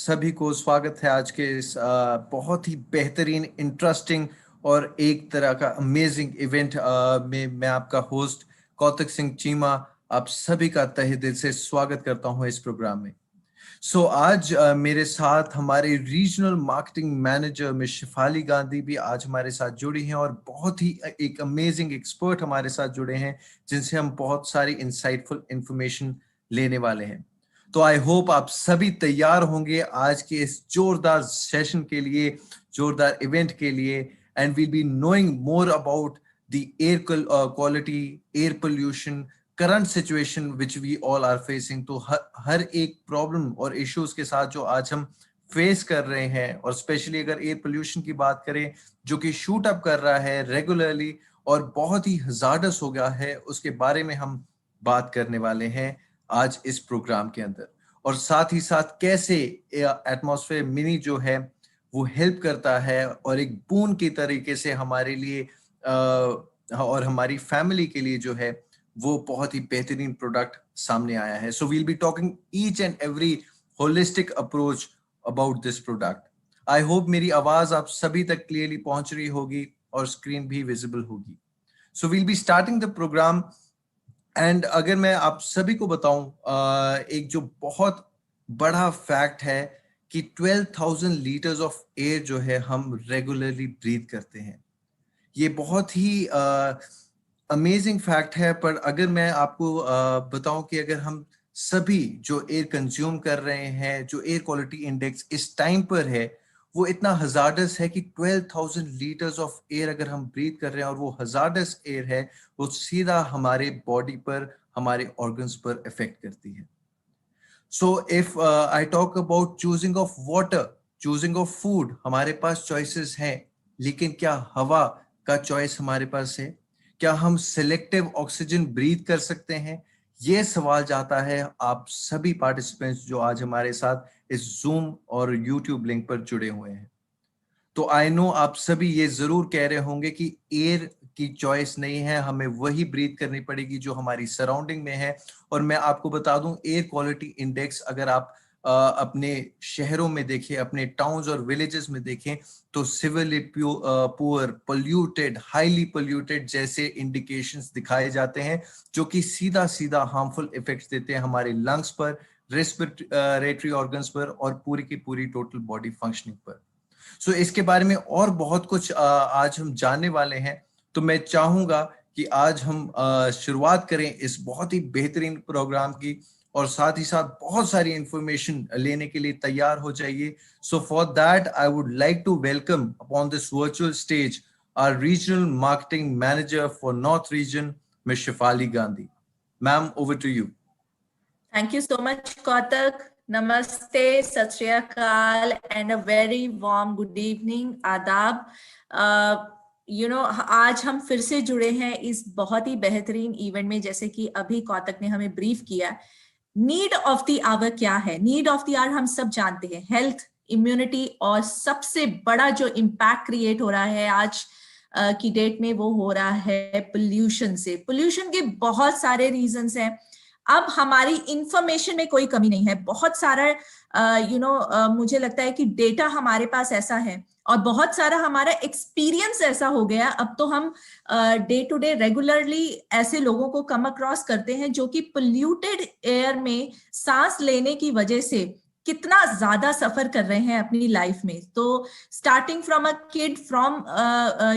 सभी को स्वागत है आज के इस बहुत ही बेहतरीन, इंटरेस्टिंग और एक तरह का अमेजिंग इवेंट में मैं आपका होस्ट कौतिक सिंह चीमा आप सभी का तहे दिल से स्वागत करता हूं इस प्रोग्राम में। आज मेरे साथ हमारे regional marketing manager miss Shifali Gandhi भी आज हमारे साथ जुड़ी हैं और बहुत ही एक अमेजिंग एक्सपर्ट हमारे साथ जुड़े हैं जिनसे हम बहुत सारी इंसाइटफुल इंफॉर्मेशन लेने वाले हैं। तो आई होप आप सभी तैयार होंगे आज के इस जोरदार सेशन के लिए, जोरदार इवेंट के लिए, and we'll be knowing more about the air quality, air pollution, current situation which we all are facing. तो हर एक प्रॉब्लम और इश्यूज के साथ जो आज हम फेस कर रहे हैं, और स्पेशली अगर एयर पोल्यूशन की बात करें जो कि शूट अप कर रहा है रेगुलरली और बहुत ही हजार्डस हो गया है, उसके बारे में हम बात करने वाले हैं आज इस प्रोग्राम के अंदर। और साथ ही साथ कैसे एटमॉस्फेयर मिनी जो है वो हेल्प करता है और एक बून की तरीके से हमारे लिए और हमारी फैमिली के लिए जो है वो बहुत ही बेहतरीन प्रोडक्ट सामने आया है। So we'll be talking each and every holistic approach about this product. I hope मेरी आवाज आप सभी तक क्लियरली पहुंच रही होगी और स्क्रीन भी विजिबल होगी। So we'll be starting the programme. And अगर मैं आप सभी को बताऊं एक जो बहुत बड़ा फैक्ट है कि 12,000 लीटर्स ऑफ एयर जो है हम रेगुलरली ब्रीथ करते हैं। ये बहुत ही अमेजिंग फैक्ट है। पर अगर मैं आपको बताऊं कि अगर हम सभी जो एयर कंज्यूम कर रहे हैं, जो एयर क्वालिटी इंडेक्स इस टाइम पर है वो इतना हजार्डस है कि 12,000 लीटर्स ऑफ एयर अगर हम ब्रीथ कर रहे हैं और वो हजार्डस एयर है, वो सीधा हमारे बॉडी पर, हमारे ऑर्गन्स पर इफेक्ट करती है। So if I talk about choosing of water, choosing of food, हमारे पास चॉइसेस हैं, लेकिन क्या हवा का चॉइस हमारे पास है? क्या हम सिलेक्टिव ऑक्सीजन ब्रीथ कर सकते हैं? ये सवाल जाता है आप सभी पार्टिसिपेंट्स जो आज हमारे साथ इस जूम और यूट्यूब लिंक पर जुड़े हुए हैं। तो आई नो आप सभी ये जरूर कह रहे होंगे कि एयर की चॉइस नहीं है, हमें वही ब्रीथ करनी पड़ेगी जो हमारी सराउंडिंग में है। और मैं आपको बता दूं, एयर क्वालिटी इंडेक्स अगर आप अपने शहरों में देखें, अपने टाउन्स और विलेजेस में देखें, तो severely poor, polluted, highly polluted जैसे इंडिकेशंस दिखाए जाते हैं, जो कि सीधा सीधा हार्मफुल इफेक्ट्स देते हैं हमारे लंग्स पर, रेस्पिरेटरी ऑर्गन्स पर और पूरी की पूरी टोटल बॉडी फंक्शनिंग पर। इसके बारे में और बहुत कुछ आज हम जानने वाले हैं। तो मैं चाहूंगा कि आज हम शुरुआत करें इस बहुत ही बेहतरीन प्रोग्राम की, और साथ ही साथ बहुत सारी इंफॉर्मेशन लेने के लिए तैयार हो जाइए। So for that I would like to welcome upon this virtual stage our regional marketing manager for north region, miss Shifali Gandhi. Ma'am, over to you. Thank you so much, Kautak. Namaste, Sat Shri Akal, and a very warm good evening, आदाब। आज हम फिर से जुड़े हैं इस बहुत ही बेहतरीन इवेंट में। जैसे कि अभी कौतक ने हमें ब्रीफ किया, नीड ऑफ द आवर क्या है। नीड ऑफ द आवर हम सब जानते हैं, हेल्थ, इम्यूनिटी, और सबसे बड़ा जो इम्पैक्ट क्रिएट हो रहा है आज की डेट में वो हो रहा है पोल्यूशन से। पोल्यूशन के बहुत सारे रीजंस हैं। अब हमारी इंफॉर्मेशन में कोई कमी नहीं है, बहुत सारा मुझे लगता है कि डेटा हमारे पास ऐसा है और बहुत सारा हमारा एक्सपीरियंस ऐसा हो गया। अब तो हम डे टू डे रेगुलरली ऐसे लोगों को कम अक्रॉस करते हैं जो कि पोल्यूटेड एयर में सांस लेने की वजह से कितना ज्यादा सफर कर रहे हैं अपनी लाइफ में। तो starting from a kid, from a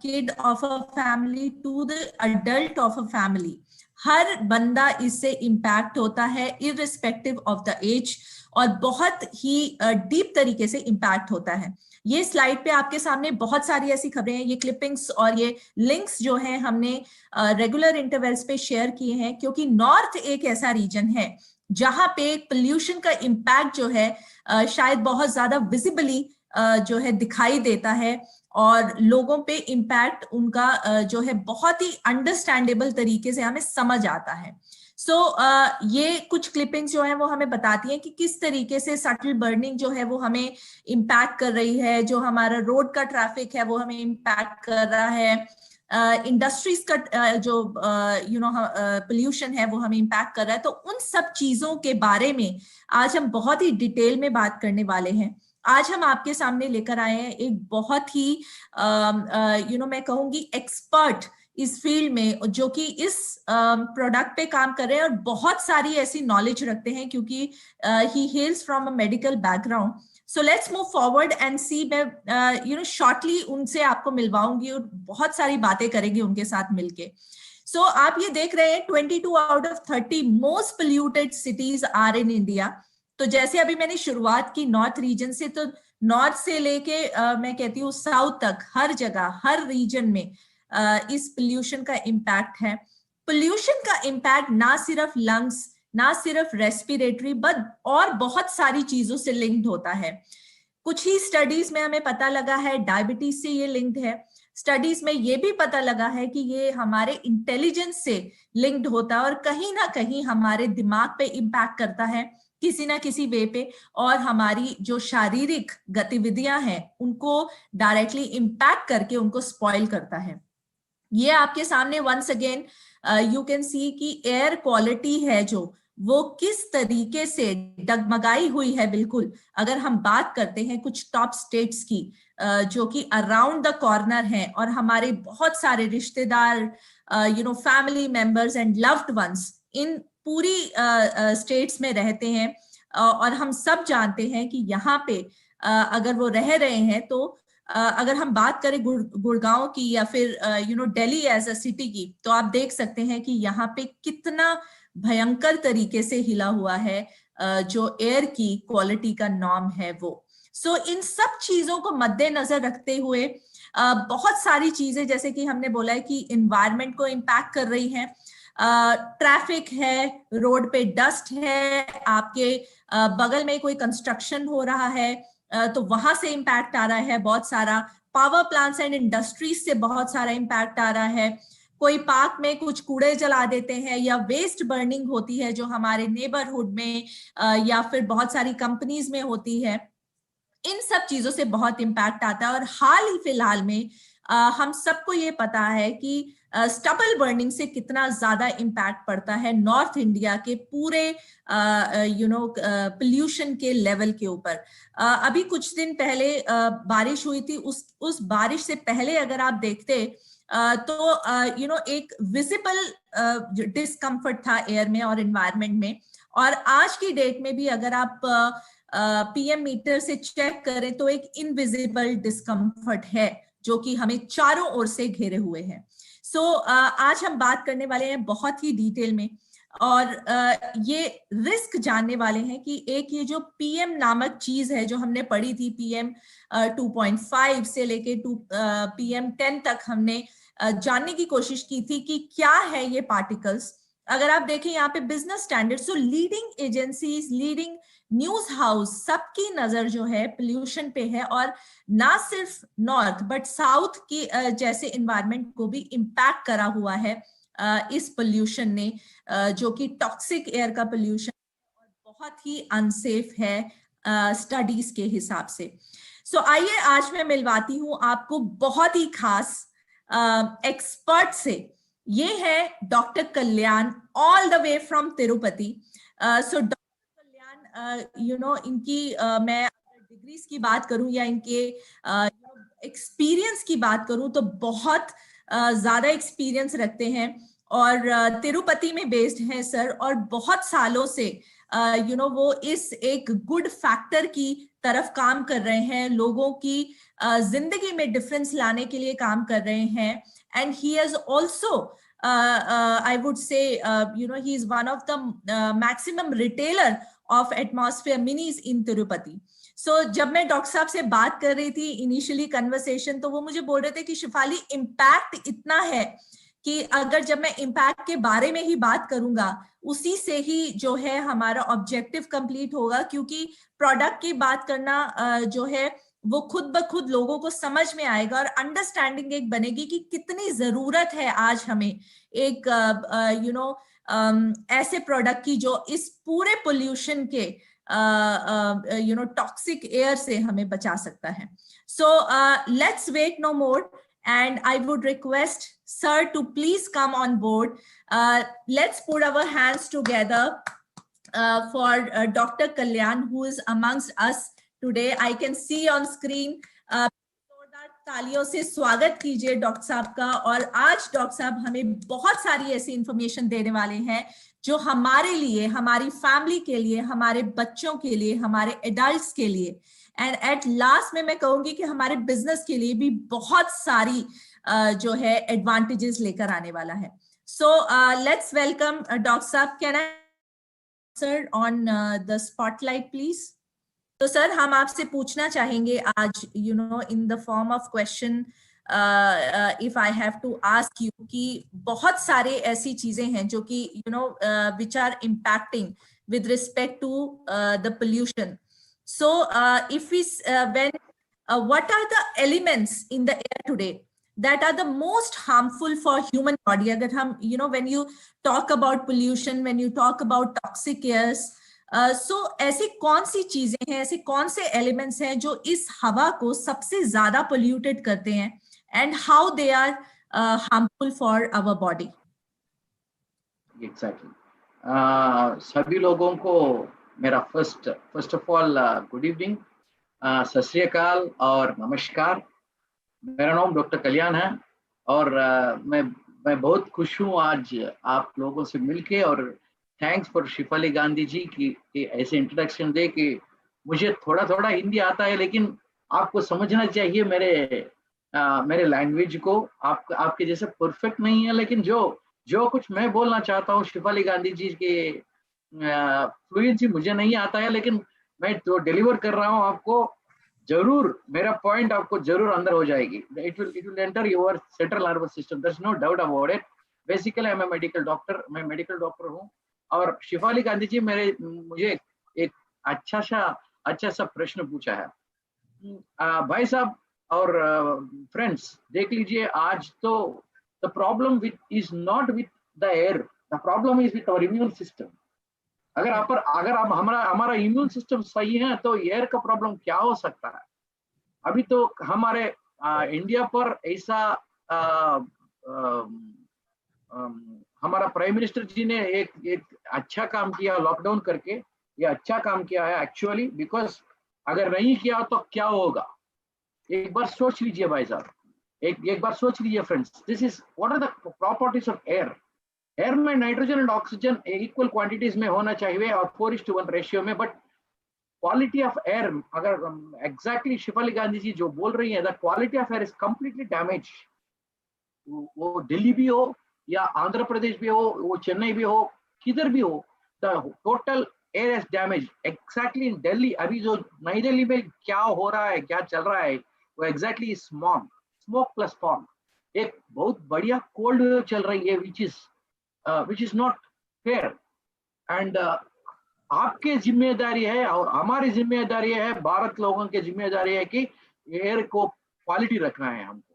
kid of a family to the adult of a family, हर बंदा इससे इम्पैक्ट होता है इररिस्पेक्टिव ऑफ द एज, और बहुत ही डीप तरीके से इम्पैक्ट होता है। ये स्लाइड पे आपके सामने बहुत सारी ऐसी खबरें हैं, ये क्लिपिंग्स और ये लिंक्स जो हैं हमने रेगुलर इंटरवल्स पे शेयर किए हैं, क्योंकि नॉर्थ एक ऐसा रीजन है जहां पे पोल्यूशन का इम्पैक्ट जो है शायद बहुत ज्यादा विजिबली जो है दिखाई देता है, और लोगों पे इम्पैक्ट उनका जो है बहुत ही अंडरस्टैंडेबल तरीके से हमें समझ आता है। ये कुछ क्लिपिंग्स जो है वो हमें बताती हैं कि किस तरीके से सटल बर्निंग जो है वो हमें इम्पैक्ट कर रही है, जो हमारा रोड का ट्रैफिक है वो हमें इम्पैक्ट कर रहा है, इंडस्ट्रीज का जो पोल्यूशन है वो हमें इम्पैक्ट कर रहा है। तो उन सब चीजों के बारे में आज हम बहुत ही डिटेल में बात करने वाले हैं। आज हम आपके सामने लेकर आए हैं एक बहुत ही मैं कहूंगी एक्सपर्ट इस फील्ड में, जो कि इस प्रोडक्ट पे काम कर रहे हैं और बहुत सारी ऐसी नॉलेज रखते हैं, क्योंकि he hails from a medical background. So let's move forward and see. मैं शॉर्टली उनसे आपको मिलवाऊंगी और बहुत सारी बातें करेंगे उनके साथ मिलके। सो आप ये देख रहे हैं 22 out of 30 most polluted cities are in India. तो जैसे अभी मैंने शुरुआत की नॉर्थ रीजन से, तो नॉर्थ से लेके मैं कहती हूँ साउथ तक, हर जगह हर रीजन में इस पोल्यूशन का इम्पैक्ट है। पोल्यूशन का इम्पैक्ट ना सिर्फ लंग्स, ना सिर्फ रेस्पिरेटरी, बट और बहुत सारी चीजों से लिंक्ड होता है। कुछ ही स्टडीज में हमें पता लगा है डायबिटीज से ये लिंक्ड है। स्टडीज में ये भी पता लगा है कि ये हमारे इंटेलिजेंस से लिंक्ड होता है और कहीं ना कहीं हमारे दिमाग पे इम्पैक्ट करता है किसी ना किसी वे पे, और हमारी जो शारीरिक गतिविधियां हैं उनको डायरेक्टली इम्पैक्ट करके उनको स्पॉइल करता है। ये आपके सामने once again you can see कि एयर क्वालिटी है जो वो किस तरीके से डगमगाई हुई है। बिल्कुल, अगर हम बात करते हैं कुछ टॉप स्टेट्स की जो कि अराउंड द कॉर्नर है और हमारे बहुत सारे रिश्तेदार, family members and loved ones in पूरी स्टेट्स में रहते हैं, और हम सब जानते हैं कि यहाँ पे अगर वो रह रहे हैं तो अगर हम बात करें गुड़गांव की या फिर दिल्ली एज अ सिटी की, तो आप देख सकते हैं कि यहाँ पे कितना भयंकर तरीके से हिला हुआ है जो एयर की क्वालिटी का नॉर्म है वो। सो इन सब चीजों को मद्देनजर रखते हुए बहुत सारी चीजें, जैसे कि हमने बोला है कि इन्वायरमेंट को इम्पैक्ट कर रही है। ट्रैफिक है, रोड पे डस्ट है, आपके बगल में कोई कंस्ट्रक्शन हो रहा है तो वहां से इम्पैक्ट आ रहा है बहुत सारा। पावर प्लांट्स एंड इंडस्ट्रीज से बहुत सारा इम्पैक्ट आ रहा है। कोई पार्क में कुछ कूड़े जला देते हैं या वेस्ट बर्निंग होती है जो हमारे नेबरहुड में या फिर बहुत सारी कंपनीज में होती है। इन सब चीजों से बहुत इम्पैक्ट आता है। और हाल ही फिलहाल में हम सबको ये पता है कि स्टबल बर्निंग से कितना ज्यादा इम्पैक्ट पड़ता है नॉर्थ इंडिया के पूरे पोल्यूशन के लेवल के ऊपर। अभी कुछ दिन पहले बारिश हुई थी, उस बारिश से पहले अगर आप देखते तो एक विजिबल डिस्कम्फर्ट था एयर में और एनवायरनमेंट में। और आज की डेट में भी अगर आप पीएम मीटर से चेक करें तो एक इनविजिबल डिस्कम्फर्ट है जो कि हमें चारों ओर से घेरे हुए है। सो आज हम बात करने वाले हैं बहुत ही डिटेल में, और ये रिस्क जानने वाले हैं कि एक ये जो पीएम नामक चीज है जो हमने पढ़ी थी, पीएम 2.5 से लेके पीएम 10 तक हमने जानने की कोशिश की थी कि क्या है ये पार्टिकल्स। अगर आप देखें यहाँ पे Business Standard, so leading agencies, leading news house, सबकी नजर जो है पोल्यूशन पे है, और ना सिर्फ नॉर्थ बट साउथ की जैसे एनवायरनमेंट को भी इम्पैक्ट करा हुआ है इस पोल्यूशन ने, जो कि टॉक्सिक एयर का पोल्यूशन और बहुत ही अनसेफ है स्टडीज के हिसाब से। सो आइए आज मैं मिलवाती हूँ आपको बहुत ही खास एक्सपर्ट से। ये है doctor Kalyan, all the way from Tirupati. So doctor Kalyan, इनकी मैं डिग्रीज की बात करूं या इनके एक्सपीरियंस की बात करूं तो बहुत ज्यादा एक्सपीरियंस रखते हैं, और तिरुपति में बेस्ड हैं सर, और बहुत सालों से वो इस एक गुड फैक्टर की तरफ काम कर रहे हैं, लोगों की जिंदगी में डिफरेंस लाने के लिए काम कर रहे हैं। And he has also I would say he is one of the maximum retailer of atmosphere minis in Tirupati. So जब मैं डॉक्टर साहब से बात कर रही थी इनिशियली कन्वर्सेशन, तो वो मुझे बोल रहे थे कि शिफाली इम्पैक्ट इतना है कि अगर जब मैं इम्पैक्ट के बारे में ही बात करूंगा उसी से ही जो है हमारा ऑब्जेक्टिव कंप्लीट होगा, क्योंकि प्रोडक्ट की बात करना जो है वो खुद ब खुद लोगों को समझ में आएगा और अंडरस्टैंडिंग एक बनेगी कि कितनी जरूरत है आज हमें एक ऐसे प्रोडक्ट की जो इस पूरे पोल्यूशन के टॉक्सिक एयर से हमें बचा सकता है। So let's wait no more and I would request sir to please come on board. Let's put our hands together for Dr. Kalyan, who is amongst us today. I can see on screen. तालियों से स्वागत कीजिए doctor साहब का। और आज doctor साहब हमें बहुत सारी ऐसी इंफॉर्मेशन देने वाले हैं जो हमारे लिए, हमारी फैमिली के लिए, हमारे बच्चों के लिए, हमारे एडल्ट्स के लिए, एंड एट लास्ट में मैं कहूंगी कि हमारे बिजनेस के लिए भी बहुत सारी जो है एडवांटेजेस लेकर आने वाला है। सो लेट्स वेलकम डॉक्टर साहब। Can I sir on the spotlight please? तो सर हम आपसे पूछना चाहेंगे आज, you know, in the form of question, if I have to ask you, कि बहुत सारे ऐसी चीजें हैं जो कि you know which are impacting with respect to the pollution. So if we when what are the elements in the air today that are the most harmful for human body? अगर हम, you know, when you talk about pollution, when you talk about toxic airs, so ऐसी कौन सी चीजें हैं, ऐसे कौन से elements हैं जो इस हवा को सबसे ज्यादा पोल्यूटेड करते हैं, and how they are harmful for our body? Exactly. सभी लोगों को मेरा first of all good evening, सत श्री अकाल और नमस्कार। मेरा नाम डॉक्टर कल्याण है और मैं बहुत खुश हूँ आज आप लोगों से मिलके, और थैंक्स फॉर शिफाली गांधी जी की ऐसे इंट्रोडक्शन दे कि मुझे थोड़ा थोड़ा हिंदी आता है, लेकिन आपको समझना चाहिए मेरे लैंग्वेज को। आपके जैसे परफेक्ट नहीं है, लेकिन जो कुछ मैं बोलना चाहता हूँ, शिफाली गांधी जी के फ्लुएंसी मुझे नहीं आता है, लेकिन मैं जो डिलीवर कर रहा हूँ आपको जरूर, मेरा पॉइंट आपको जरूर अंदर हो जाएगी। It will enter your central nervous system, there is no doubt about it. Basically I am medical doctor, मैं मेडिकल डॉक्टर हूँ। और शिफाली गांधी जी मुझे एक अच्छा सा प्रश्न पूछा है। भाई साहब और फ्रेंड्स, देख लीजिए, आज तो the problem is not with the air, the problem is with our immune system. अगर आप हमारा इम्यून सिस्टम सही है तो एयर का प्रॉब्लम क्या हो सकता है? अभी तो हमारे इंडिया पर ऐसा हमारा प्राइम मिनिस्टर जी ने एक अच्छा काम किया लॉकडाउन करके। ये अच्छा काम किया है एक्चुअली, बिकॉज अगर नहीं किया तो क्या होगा? एक बार सोच लीजिए भाई साहब, एक बार सोच लीजिए friends. This is what are the properties of air. Air में nitrogen and oxygen equal quantities में होना चाहिए और 4:1 रेशियो में, बट क्वालिटी ऑफ एयर, अगर एग्जैक्टली शिफाली गांधी जी जो बोल रही है, the quality of air is completely damage. वो दिल्ली भी हो या आंध्र प्रदेश भी हो, वो चेन्नई भी हो, किधर भी हो, the total air is damage. Exactly इन दिल्ली अभी जो नई दिल्ली में क्या हो रहा है, क्या चल रहा है, वो एग्जैक्टली स्मोक प्लस फॉग। एक बहुत बढ़िया कोल्ड वेव चल रही है which is not fair, and आपके जिम्मेदारी है और हमारी जिम्मेदारी है, भारत लोगों की जिम्मेदारी है कि एयर को क्वालिटी रखना है हमको,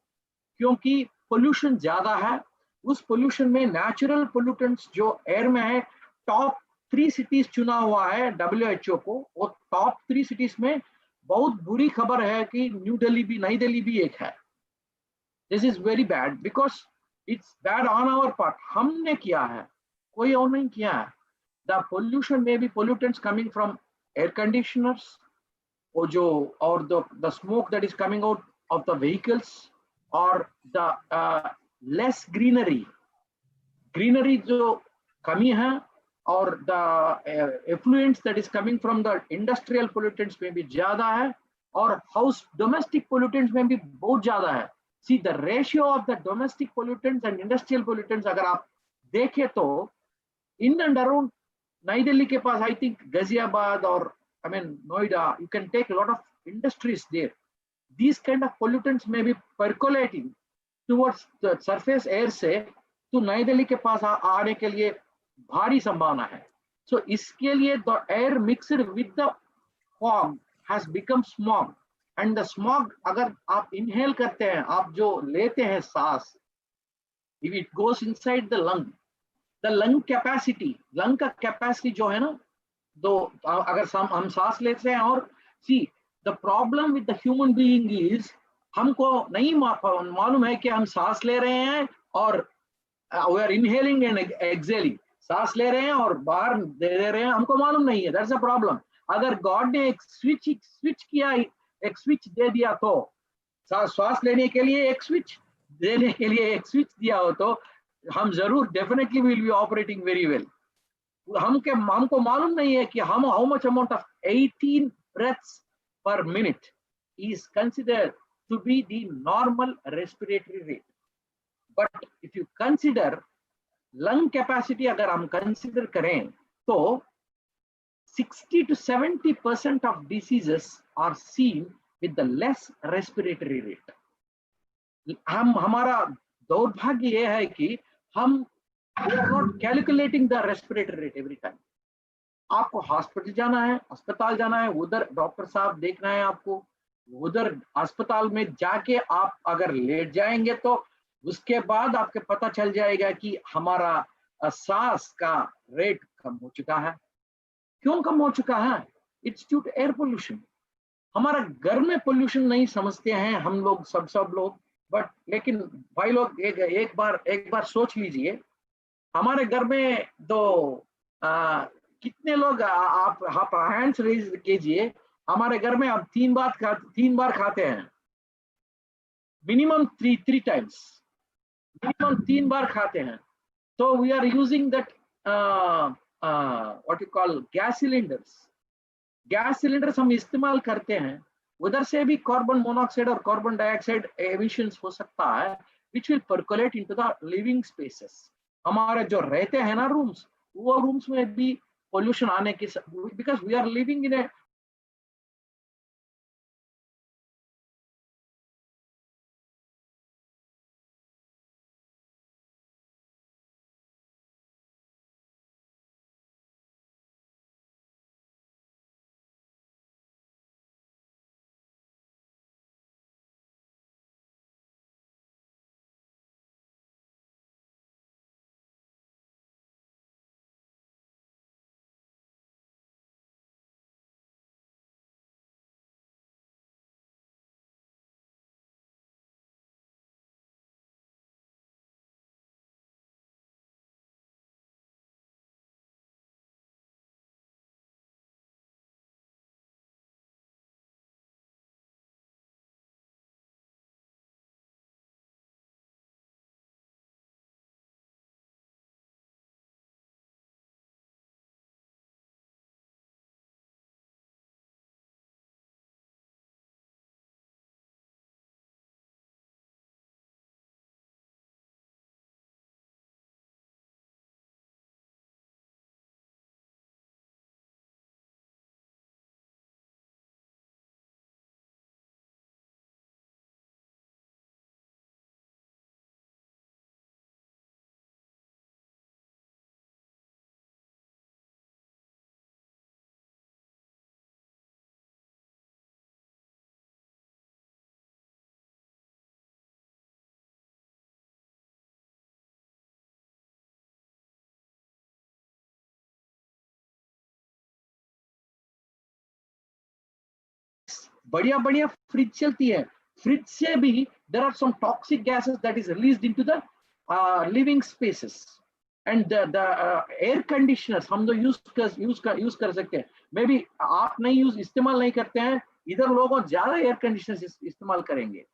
क्योंकि पोल्यूशन ज्यादा है। उस पोल्यूशन में नेचुरल पोल्यूटेंट्स जो एयर में है, टॉप 3 सिटीज चुना हुआ है WHO को, वो टॉप 3 सिटीज में बहुत बुरी खबर है कि नई दिल्ली भी एक है। This is very bad because it's bad on our part. हमने किया है, कोई और नहीं किया है। द पोल्यूशन में भी pollutants coming from air conditioners और the smoke that is coming out of the vehicles, और द लेस ग्रीनरी जो कमी है, और the effluents that is coming from the industrial pollutants में भी ज्यादा है, और हाउस डोमेस्टिक पोल्यूटेंट्स में भी बहुत ज्यादा है। See the ratio of the domestic pollutants and industrial pollutants, अगर आप देखें तो in and around नई दिल्ली के पास, I think गाजियाबाद और Noida, you can take a lot of industries there. These kind of pollutants may be percolating towards the surface air से, तो नई दिल्ली के पास आने के लिए भारी संभावना है। So इसके लिए the air mixed with the fog has become smog. And the smog, अगर आप इनहेल करते हैं, आप जो लेते हैं सांस, if it goes inside the lung का कैपेसिटी जो है ना, तो अगर हम सांस लेते हैं, और see the problem with the human being is हमको नहीं मालूम है कि हम सांस ले रहे हैं और we are inhaling and exhaling, सांस ले रहे हैं और बाहर दे रहे हैं, हमको मालूम नहीं है। That's a problem. अगर गॉड ने एक स्विच किया, एक स्विच दे दिया, तो श्वास लेने के लिए एक स्विच, देने के लिए एक स्विच दिया हो, तो हम जरूर definitely will be operating very well. हमको मालूम नहीं है कि हम how much amount of 18 breaths per minute is considered to be the normal respiratory rate. But if you consider lung capacity, अगर हम consider करें, तो 60 to 70% of diseases are seen with the less respiratory rate. हमारा दौर्भाग्य यह है कि हम we are not calculating the respiratory rate every time. आपको हॉस्पिटल जाना है, अस्पताल जाना है, उधर डॉक्टर साहब देखना है आपको, उधर अस्पताल में जाके आप अगर लेट जाएंगे तो उसके बाद आपके पता चल जाएगा कि हमारा सांस का रेट कम हो चुका है। क्यों कम हो चुका है? It's due to air pollution. हमारा घर में पोल्यूशन नहीं समझते हैं हम लोग, सब लोग, बट लेकिन भाई लोग एक बार सोच लीजिए, हमारे घर में तो कितने लोग, आप हैंड्स रेज कीजिए, हमारे घर में आप 3 बार खाते हैं, मिनिमम 3 टाइम्स, मिनिमम 3 बार खाते हैं। तो we are using that what you call gas cylinders हम इस्तेमाल करते हैं, उधर से भी कार्बन मोनोऑक्साइड और कार्बन डाइऑक्साइड एमिशंस हो सकता है, which will percolate into the living spaces. हमारे जो रहते हैं ना रूम्स, वो रूम्स में भी pollution आने की, because we are living in a बढ़िया फ्रिज चलती है, फ्रिज से भी there are some toxic gases that is released into the living spaces, and the air conditioners हम तो यूज कर सकते हैं, मे बी आप नहीं इस्तेमाल नहीं करते हैं, इधर लोगों ज्यादा एयर कंडीशनर्स इस्तेमाल करेंगे।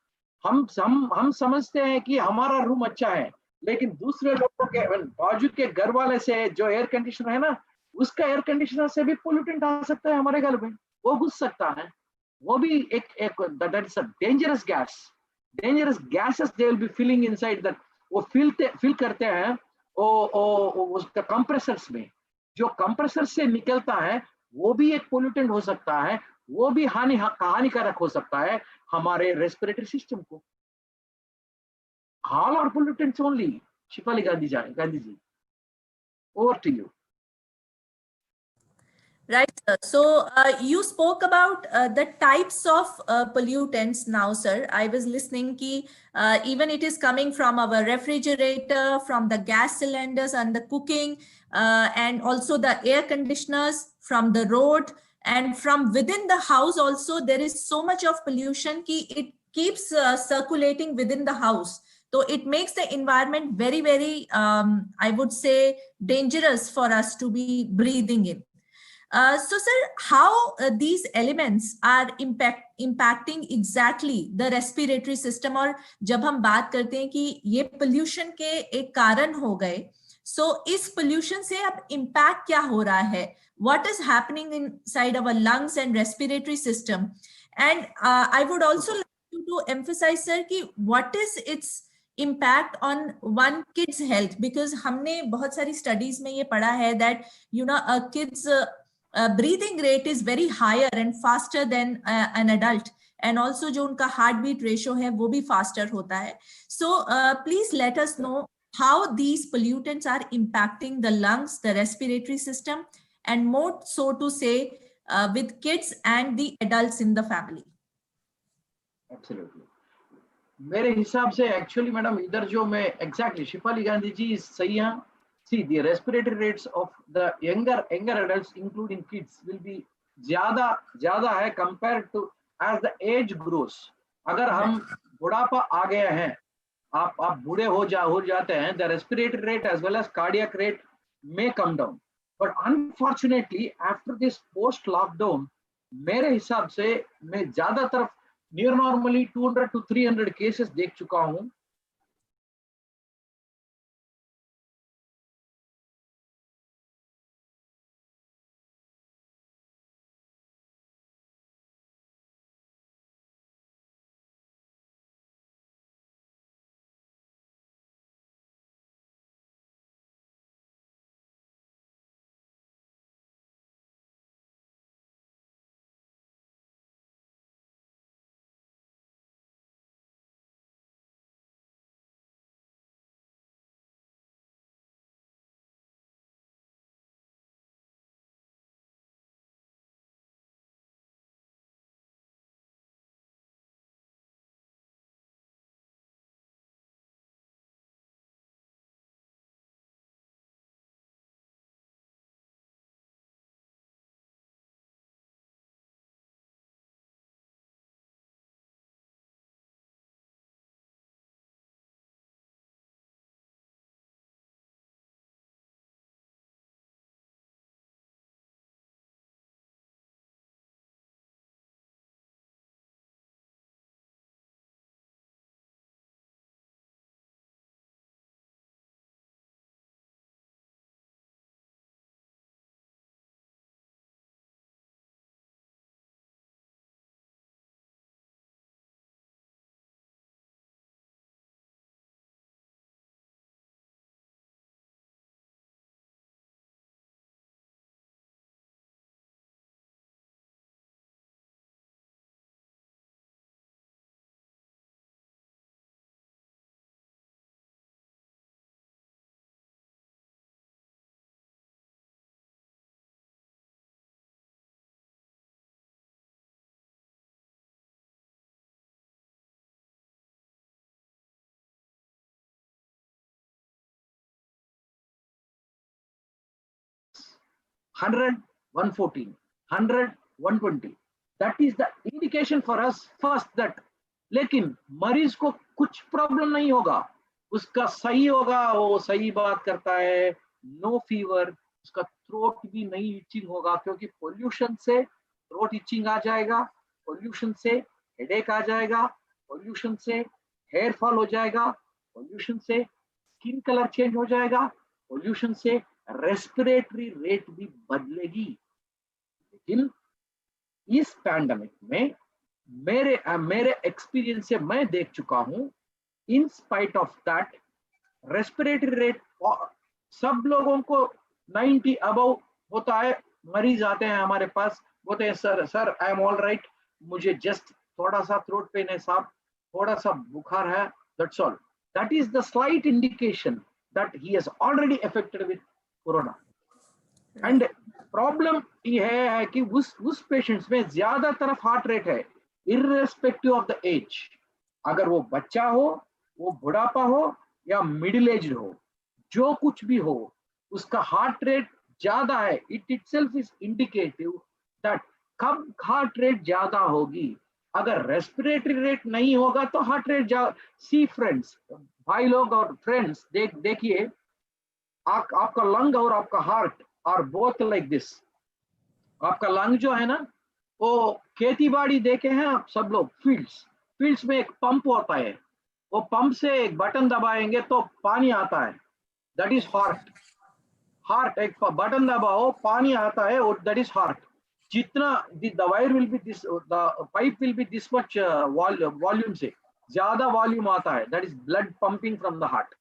हम समझते हैं कि हमारा रूम अच्छा है, लेकिन दूसरे लोगों के बाजू के घर वाले से जो एयर कंडीशनर है ना, उसका एयर कंडीशनर से भी पोल्यूटेंट आ सकता है हमारे घर में, वो घुस सकता है, वो भी एक that is a dangerous gases they will be filling inside that, वो फिल करते हैं उसका कंप्रेसर्स में, जो कंप्रेसर से निकलता है वो भी एक पोल्यूटेंट हो सकता है, वो भी हानिकारक हो सकता है हमारे रेस्पिरेटरी सिस्टम को। All are pollutants only. Shifali Gandhi ji, over to you. Right, sir. So you spoke about the types of pollutants now, sir. I was listening ki even it is coming from our refrigerator, from the gas cylinders and the cooking, and also the air conditioners, from the road, and from within the house also there is so much of pollution ki it keeps circulating within the house. So it makes the environment very, very, I would say, dangerous for us to be breathing in. So, sir, how these elements are impacting exactly the respiratory system? और जब हम बात करते हैं कि ये pollution के एक कारण हो गए, so इस pollution से अब impact क्या हो रहा है? What is happening inside our lungs and respiratory system? And I would also like you to emphasize, sir, कि what is its impact on one kid's health? Because हमने बहुत सारी studies में ये पढ़ा है that a kid's breathing rate is very higher and faster than an adult, and also जो उनका heartbeat ratio है वो भी faster होता है. So please let us know how these pollutants are impacting the lungs, the respiratory system, and more so to say with kids and the adults in the family. Absolutely. मेरे हिसाब से actually madam इधर जो मैं exactly Shifali Gandhi जी सही है. See, the respiratory rates of the younger adults, including kids, will be ज़्यादा है compared to as the age grows. अगर हम बुढ़ापा आ गया है, आप बूढ़े हो जाते हैं, the respiratory rate as well as cardiac rate may come down. But unfortunately, after this post lockdown, मेरे हिसाब से मैं ज़्यादातर near normally 200 to 300 cases देख चुका हूँ. $100, $114, $100, $120. That is the indication for us first that. लेकिन मरीज को कुछ प्रॉब्लम नहीं होगा, उसका सही होगा, वो सही बात करता है, नो फीवर, उसका थ्रोट भी नहीं इचिंग होगा, क्योंकि पोल्यूशन से थ्रोट इचिंग आ जाएगा, पोल्यूशन से हेडेक आ जाएगा, पोल्यूशन से हेयर फॉल हो जाएगा, पोल्यूशन से स्किन कलर चेंज हो जाएगा, पोल्यूशन से रेस्पिरेटरी रेट भी बदलेगी. लेकिन इस पैंडेमिक में मेरे एक्सपीरियंस से मैं देख चुका हूं, in spite of that respiratory rate सब लोगों को 90 अबव होता है. मरीज आते हैं हमारे पास, बोलते हैं sir I am all right, मुझे जस्ट थोड़ा सा थ्रोट पेन है साहब, थोड़ा सा बुखार है, that's all. That is the slight indication that he has already affected with corona. And problem ये है कि उस पेशेंट्स में ज्यादा तरफ हार्ट रेट है, इर्रेस्पेक्टिव ऑफ द एज. अगर वो बच्चा हो, वो बुढ़ापा हो या मिडिल एज हो, जो कुछ भी हो, उसका हार्ट रेट ज्यादा है. It itself is indicative that कब हार्ट रेट ज्यादा होगी, अगर रेस्पिरेटरी रेट नहीं होगा तो हार्ट रेट सी फ्रेंड्स, भाई लोग और फ्रेंड्स, देखिए आपका लंग और आपका heart are both like this. आपका लंग जो है ना, वो खेती बाड़ी देखे हैं आप सब लोग, फील्ड्स में एक पंप होता है, वो पंप से एक बटन दबाएंगे तो पानी आता है, दैट इज हार्ट। एक बटन दबाओ पानी आता है, दैट इज हार्ट। जितना the wire will be this, the pipe will be this much volume से ज्यादा वॉल्यूम आता है, that is blood pumping from the heart,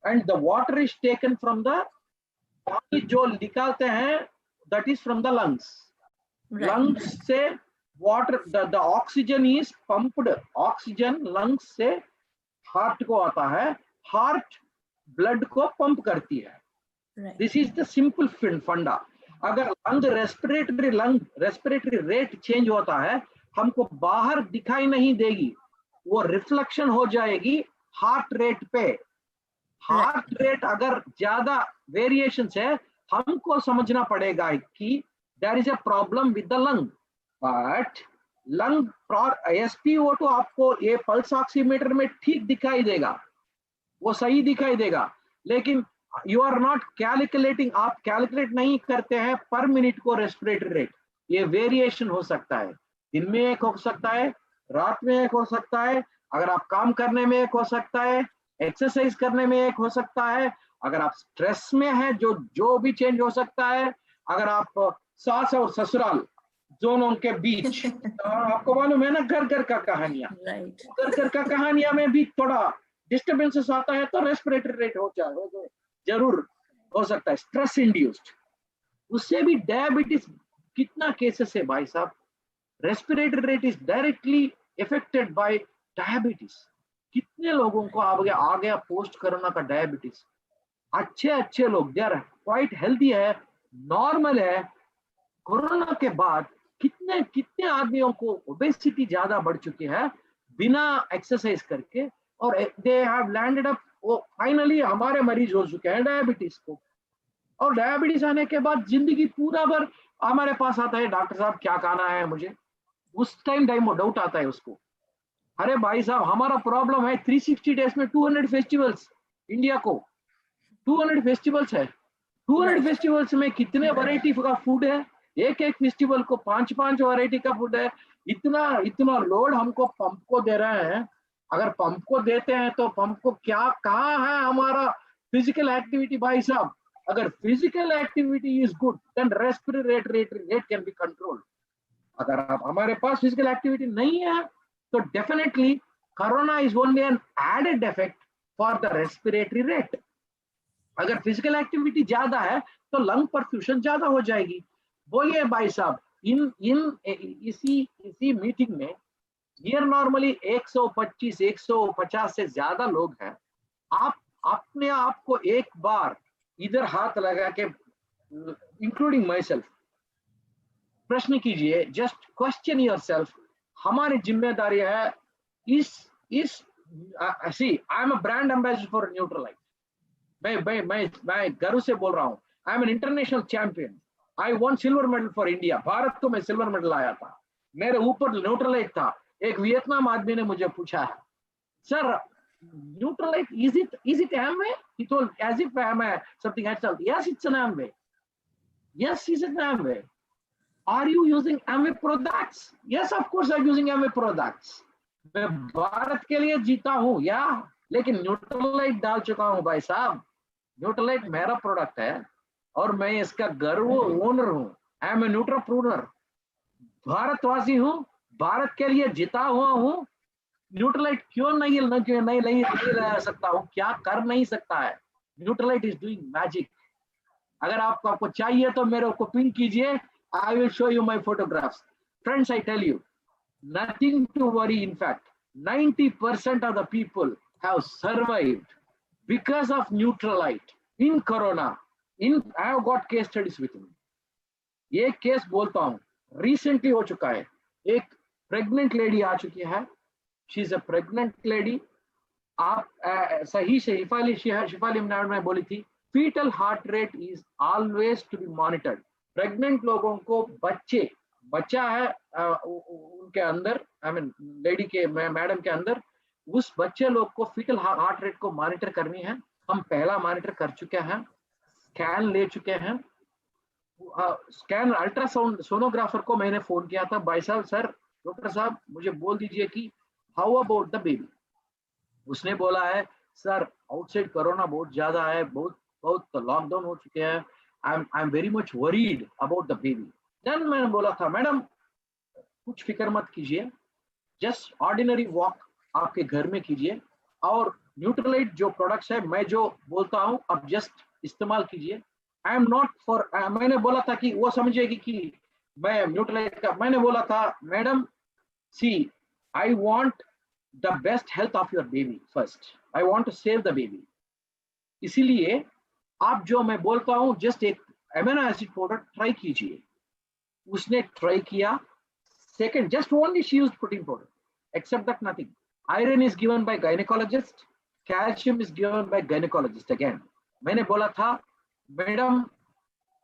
and the water is taken from the, पानी जो निकालते हैं that is from the lungs. Lungs से water, the oxygen is pumped, oxygen lungs से हार्ट को आता है, हार्ट ब्लड को पंप करती है। दिस इज द सिंपल फंडा। अगर रेस्पिरेटरी रेट चेंज होता है, हमको बाहर दिखाई नहीं देगी, वो रिफ्लेक्शन हो जाएगी हार्ट रेट पे। हार्ट रेट अगर ज्यादा वेरिएशन है, हमको समझना पड़ेगा कि there is a problem with the lung. But lung SpO2 आपको ये पल्स ऑक्सीमीटर में ठीक दिखाई देगा, वो सही दिखाई देगा, लेकिन यू आर नॉट कैलकुलेटिंग, आप कैलकुलेट नहीं करते हैं पर मिनट को रेस्पिरेटरी रेट। ये वेरिएशन हो सकता है, दिन में एक हो सकता है, रात में एक हो सकता है, अगर आप काम करने में एक हो सकता है, एक्सरसाइज करने में एक हो सकता है, अगर आप स्ट्रेस में है जो भी चेंज हो सकता है, अगर आप सास और ससुराल दोनों के बीच आपको मालूम है ना, घर का कहानियां, घर का कहानियां में भी थोड़ा डिस्टर्बेंसेस आता है तो रेस्पिरेटरी रेट हो जाए, जरूर हो सकता है, स्ट्रेस इंड्यूस्ड। उससे भी डायबिटीज कितना केसेस है भाई साहब, respiratory rate is directly affected by diabetes. कितने लोगों को आ गया पोस्ट कोरोना का डायबिटीज। अच्छे लोग, दे आर क्वाइट हेल्दी है, नॉर्मल है, कोरोना के बाद कितने आदमियों को ओबेसिटी ज्यादा बढ़ चुकी है बिना एक्सरसाइज करके, और दे हैव लैंडेड अप, वो फाइनली हमारे मरीज हो चुके हैं डायबिटीज को। और डायबिटीज आने के बाद जिंदगी पूरा भर हमारे पास आता है, डॉक्टर साहब क्या खाना है मुझे, उस टाइम डाउट आता है उसको। अरे भाई साहब, हमारा प्रॉब्लम है 360 डेज में 200 फेस्टिवल्स, इंडिया को 200 फेस्टिवल्स है, 200 फेस्टिवल्स में कितने वैरायटी का फूड है, एक फेस्टिवल को 5 वैरायटी का फूड है। इतना लोड हमको पंप को दे रहे हैं। अगर पंप को देते हैं तो पंप को क्या, कहाँ है हमारा फिजिकल एक्टिविटी भाई साहब। अगर physical activity is good then respiratory rate can be controlled. अगर आप हमारे पास फिजिकल एक्टिविटी नहीं है तो definitely corona is only an added effect for the respiratory rate. अगर फिजिकल एक्टिविटी ज्यादा है तो लंग परफ्यूजन ज्यादा हो जाएगी। बोलिए भाई साहब, इसी मीटिंग में हियर नॉर्मली 125-150 से ज्यादा लोग हैं। आप अपने आप को एक बार इधर हाथ लगा के, इंक्लूडिंग माई सेल्फ, प्रश्न कीजिए, जस्ट क्वेश्चन योरसेल्फ। हमारी जिम्मेदारी है I am a brand ambassador for Nutrilite. मैं गर्व से बोल रहा हूँ, I am an international champion, I won silver medal for India. भारत को मैं सिल्वर मेडल आया था, मेरे ऊपर न्यूट्रलाइट था। एक वियतनाम आदमी ने मुझे पूछा, sir Nutrilite is it Amway? He told as if I am something else. Yes, it's an Amway. Yes, it's an Amway. Are you using Amway products? Yes, of course I'm using Amway products. मैं भारत के लिए जीता हूँ या, लेकिन Nutrilite डाल चुका हूँ भाई साहब। न्यूट्रलाइट मेरा प्रोडक्ट है और मैं इसका गर्व ओनर हूँ। आई एम ए न्यूट्रोप्रूनर, भारतवासी हूँ, भारत के लिए जीता हुआ हूँ। न्यूट्रलाइट क्यों नहीं ले सकता हूँ, क्या कर नहीं सकता है। Nutrilite is doing magic. अगर आपको चाहिए तो मेरे को पिंग कीजिए, I will show you my photographs. Friends, I tell you nothing to worry. In fact, 90% of the people have survived because of Neutralite in Corona. I have got case studies with me. ये case बोलता हूँ recently हो चुका है। एक pregnant lady आ चुकी है, she is a pregnant lady. आप सही से शिफाली में बोली थी, foetal heart rate is always to be monitored. Pregnant लोगों को बच्चे बच्चा है उनके अंदर, आई मीन लेडी के मैडम के अंदर, उस बच्चे लोग को फीटल हार्ट रेट को मॉनिटर करनी है। हम पहला मॉनिटर कर चुके हैं, स्कैन ले चुके हैं। स्कैन अल्ट्रासाउंड सोनोग्राफर को मैंने फोन किया था, भाई साहब सर डॉक्टर साहब मुझे बोल दीजिए कि हाउ अबाउट द बेबी। उसने बोला है सर आउटसाइड कोरोना बहुत ज्यादा है, बहुत बहुत लॉकडाउन हो चुके हैं, I am very much worried about the baby. Then मैंने बोला था मैडम कुछ फिक्र मत कीजिए, जस्ट ऑर्डिनरी वॉक आपके घर में कीजिए, और न्यूट्रलाइट जो प्रोडक्ट्स है मैं जो बोलता हूँ अब जस्ट इस्तेमाल कीजिए। आई एम नॉट फॉर, मैंने बोला था कि वो समझेगी कि मैं न्यूट्रलाइट का, मैंने बोला था madam see I want the best health of your baby first, I want to save the baby. इसीलिए आप जो मैं बोलता हूँ जस्ट एक एमिनो एसिड पाउडर ट्राई कीजिए। उसने ट्राई किया, second just only she used protein powder, except that nothing. Iron is given by gynecologist, calcium is given by gynecologist again. मैंने बोला था मैडम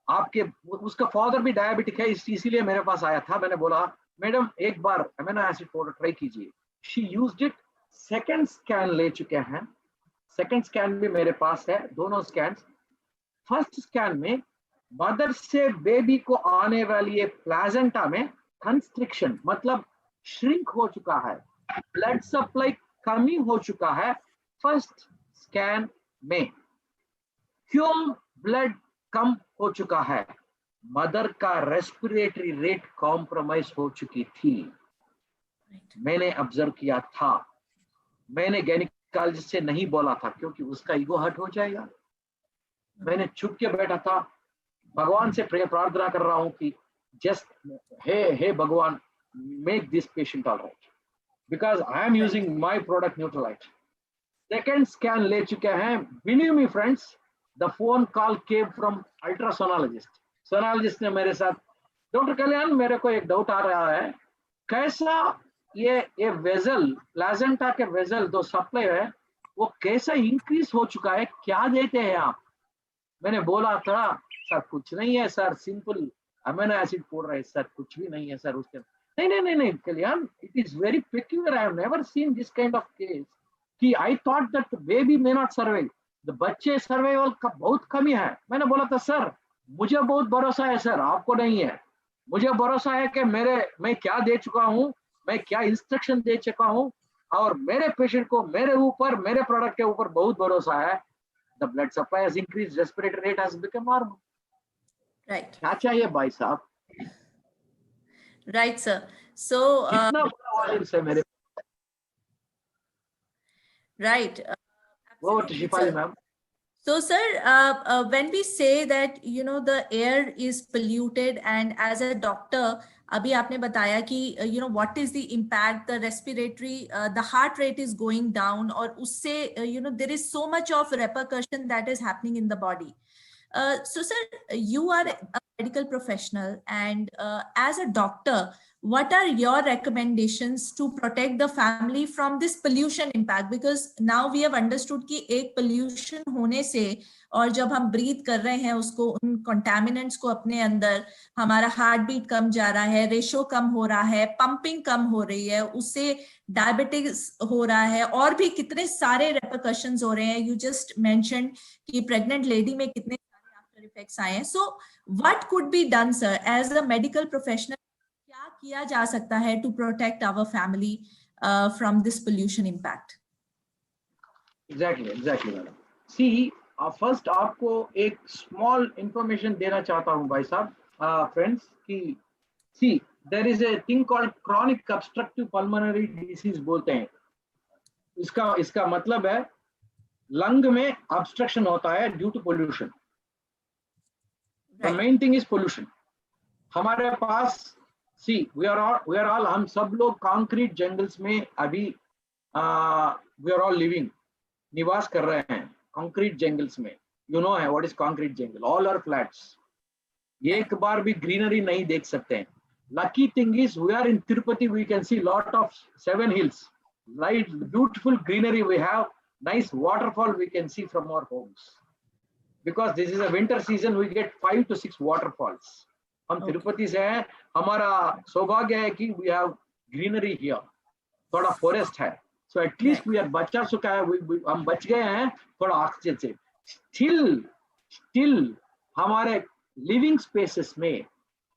आपके, उसका फादर भी डायबिटिक है इसीलिए मेरे पास आया था, मैंने बोला मैडम एक बार अमीनो एसिड पाउडर ट्राई कीजिए। She used it. Second scan ले चुके हैं, सेकंड स्कैन भी मेरे पास है, दोनों स्कैन। फर्स्ट स्कैन में मदर से बेबी को आने वाली प्लाजेंटा में कंस्ट्रिक्शन मतलब श्रिंक हो चुका है, ब्लड सप्लाई कमी हो चुका है फर्स्ट स्कैन में। क्यों ब्लड कम हो चुका है? मदर का रेस्पिरेटरी रेट कॉम्प्रोमाइज हो चुकी थी, मैंने ऑब्जर्व किया था। मैंने गायनेकोलॉजिस्ट से नहीं बोला था क्योंकि उसका ईगो हर्ट हो जाएगा। मैंने छुप के बैठा था, भगवान से प्रार्थना कर रहा हूं कि जस्ट हे भगवान make this patient all right, because I am using my product Nutrilite. Second scan ले चुके हैं, believe me friends, the phone call came from ultrasonologist. Sonologist ने मेरे साथ, डॉक्टर कल्याण मेरे को एक डाउट आ रहा है, कैसा ये वेजल प्लाजेंटा के वेजल जो सप्लाई है वो कैसा इंक्रीज हो चुका है, क्या देते हैं आप? मैंने बोला था सर कुछ नहीं है sir, simple amino acid powder है सर, कुछ भी नहीं है सर। उसके नहीं कल्याण, it is very peculiar, I have never seen this kind of case कि I thought that baby may not survive, the बच्चे सर्वाइवल का बहुत कमी है। मैंने बोला था सर मुझे बहुत भरोसा है सर, आपको नहीं है। मुझे भरोसा है कि मैं क्या दे चुका हूँ, मैं क्या इंस्ट्रक्शन दे चुका हूँ, और मेरे पेशेंट को मेरे ऊपर, मेरे प्रोडक्ट के ऊपर बहुत भरोसा है। The blood supply has increased, respiratory rate has become normal. Right. क्या चाहिए भाई साहब? Right, sir. So, कितना बड़ा audience है मेरे? right. वो Absolutely, Shifali sir. Ma'am. So, sir, when we say that the air is polluted, and as a doctor, अभी आपने बताया कि what is the impact, the respiratory, the heart rate is going down, और उससे there is so much of repercussion that is happening in the body. So, sir, you are a medical professional, and as a doctor, what are your recommendations to protect the family from this pollution impact? Because now we have understood कि एक pollution होने से, और जब हम breathe कर रहे हैं उसको, उन contaminants को अपने अंदर, हमारा heart beat कम जा रहा है, ratio कम हो रहा है, pumping कम हो रही है, उससे diabetes हो रहा है, और भी कितने सारे repercussions हो रहे हैं। You just mentioned कि pregnant lady में कितने सारे after effects आए हैं। So what could be done, sir, as a medical professional? क्या किया जा सकता है to protect our family from this pollution impact? Exactly, madam. See, first आपको एक small information देना चाहता हूँ भाई साहब, friends, कि see, there is a thing called chronic obstructive pulmonary disease बोलते हैं। इसका मतलब है लंग में obstruction होता है due to pollution. The main thing is pollution. हमारे पास See, we are all, हम सब लोग concrete jungles में अभी we are all living, निवास कर रहे हैं concrete jungles में। You know what is concrete jungle? All are flats. एक बार भी greenery नहीं देख सकते हैं। Lucky thing is we are in Tirupati, we can see lot of 7 hills, right? Beautiful greenery we have, nice waterfall we can see from our homes. Because this is a winter season, we get 5 to 6 waterfalls. हम तिरुपति से हैं, हमारा सौभाग्य है कि we have greenery here, थोड़ा forest है, so at least we are बचा चुका है, हम बच गए हैं थोड़ा ऑक्सीजन से। स्टिल हमारे लिविंग स्पेसेस में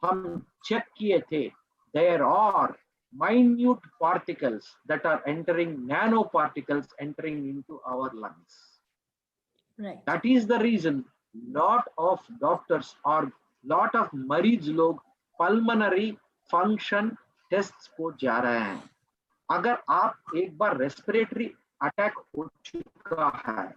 हम चेक किए थे, there are minute particles that are entering, nano particles entering into our lungs. Right. That is the reason lot of doctors or lot of मरीज लोग pulmonary function tests को जा रहे हैं। अगर आप एक बार रेस्पिरेटरी अटैक हो चुका है,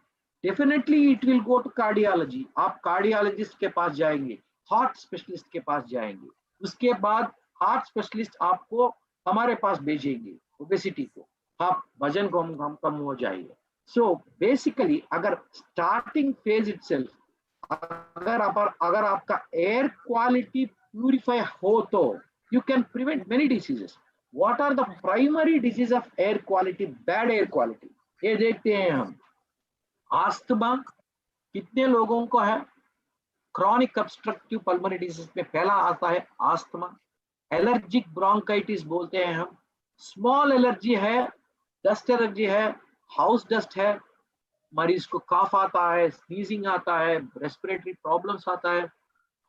definitely it will go to cardiology. आप कार्डियोलॉजिस्ट के पास जाएंगे, हार्ट स्पेशलिस्ट के पास जाएंगे, उसके बाद हार्ट स्पेशलिस्ट आपको हमारे पास भेजेंगे, ओबेसिटी को, आप वजन कम हो जाएगा। सो बेसिकली अगर स्टार्टिंग फेज इटसेल्फ अगर आपका एयर क्वालिटी प्यूरिफाई हो तो you can prevent many diseases. What are the primary disease of air quality? Bad air quality. ये देखते हैं हम, आस्थमा कितने लोगों को है? क्रॉनिक ऑब्स्ट्रक्टिव पल्मोनरी डिजीज में पहला आता है आस्थमा। एलर्जिक ब्रोंकाइटिस बोलते हैं हम। स्मॉल एलर्जी है, डस्ट एलर्जी है, हाउस डस्ट है, मरीज को काफ आता है, स्नीजिंग आता है, रेस्पिरेटरी प्रॉब्लम्स आता है,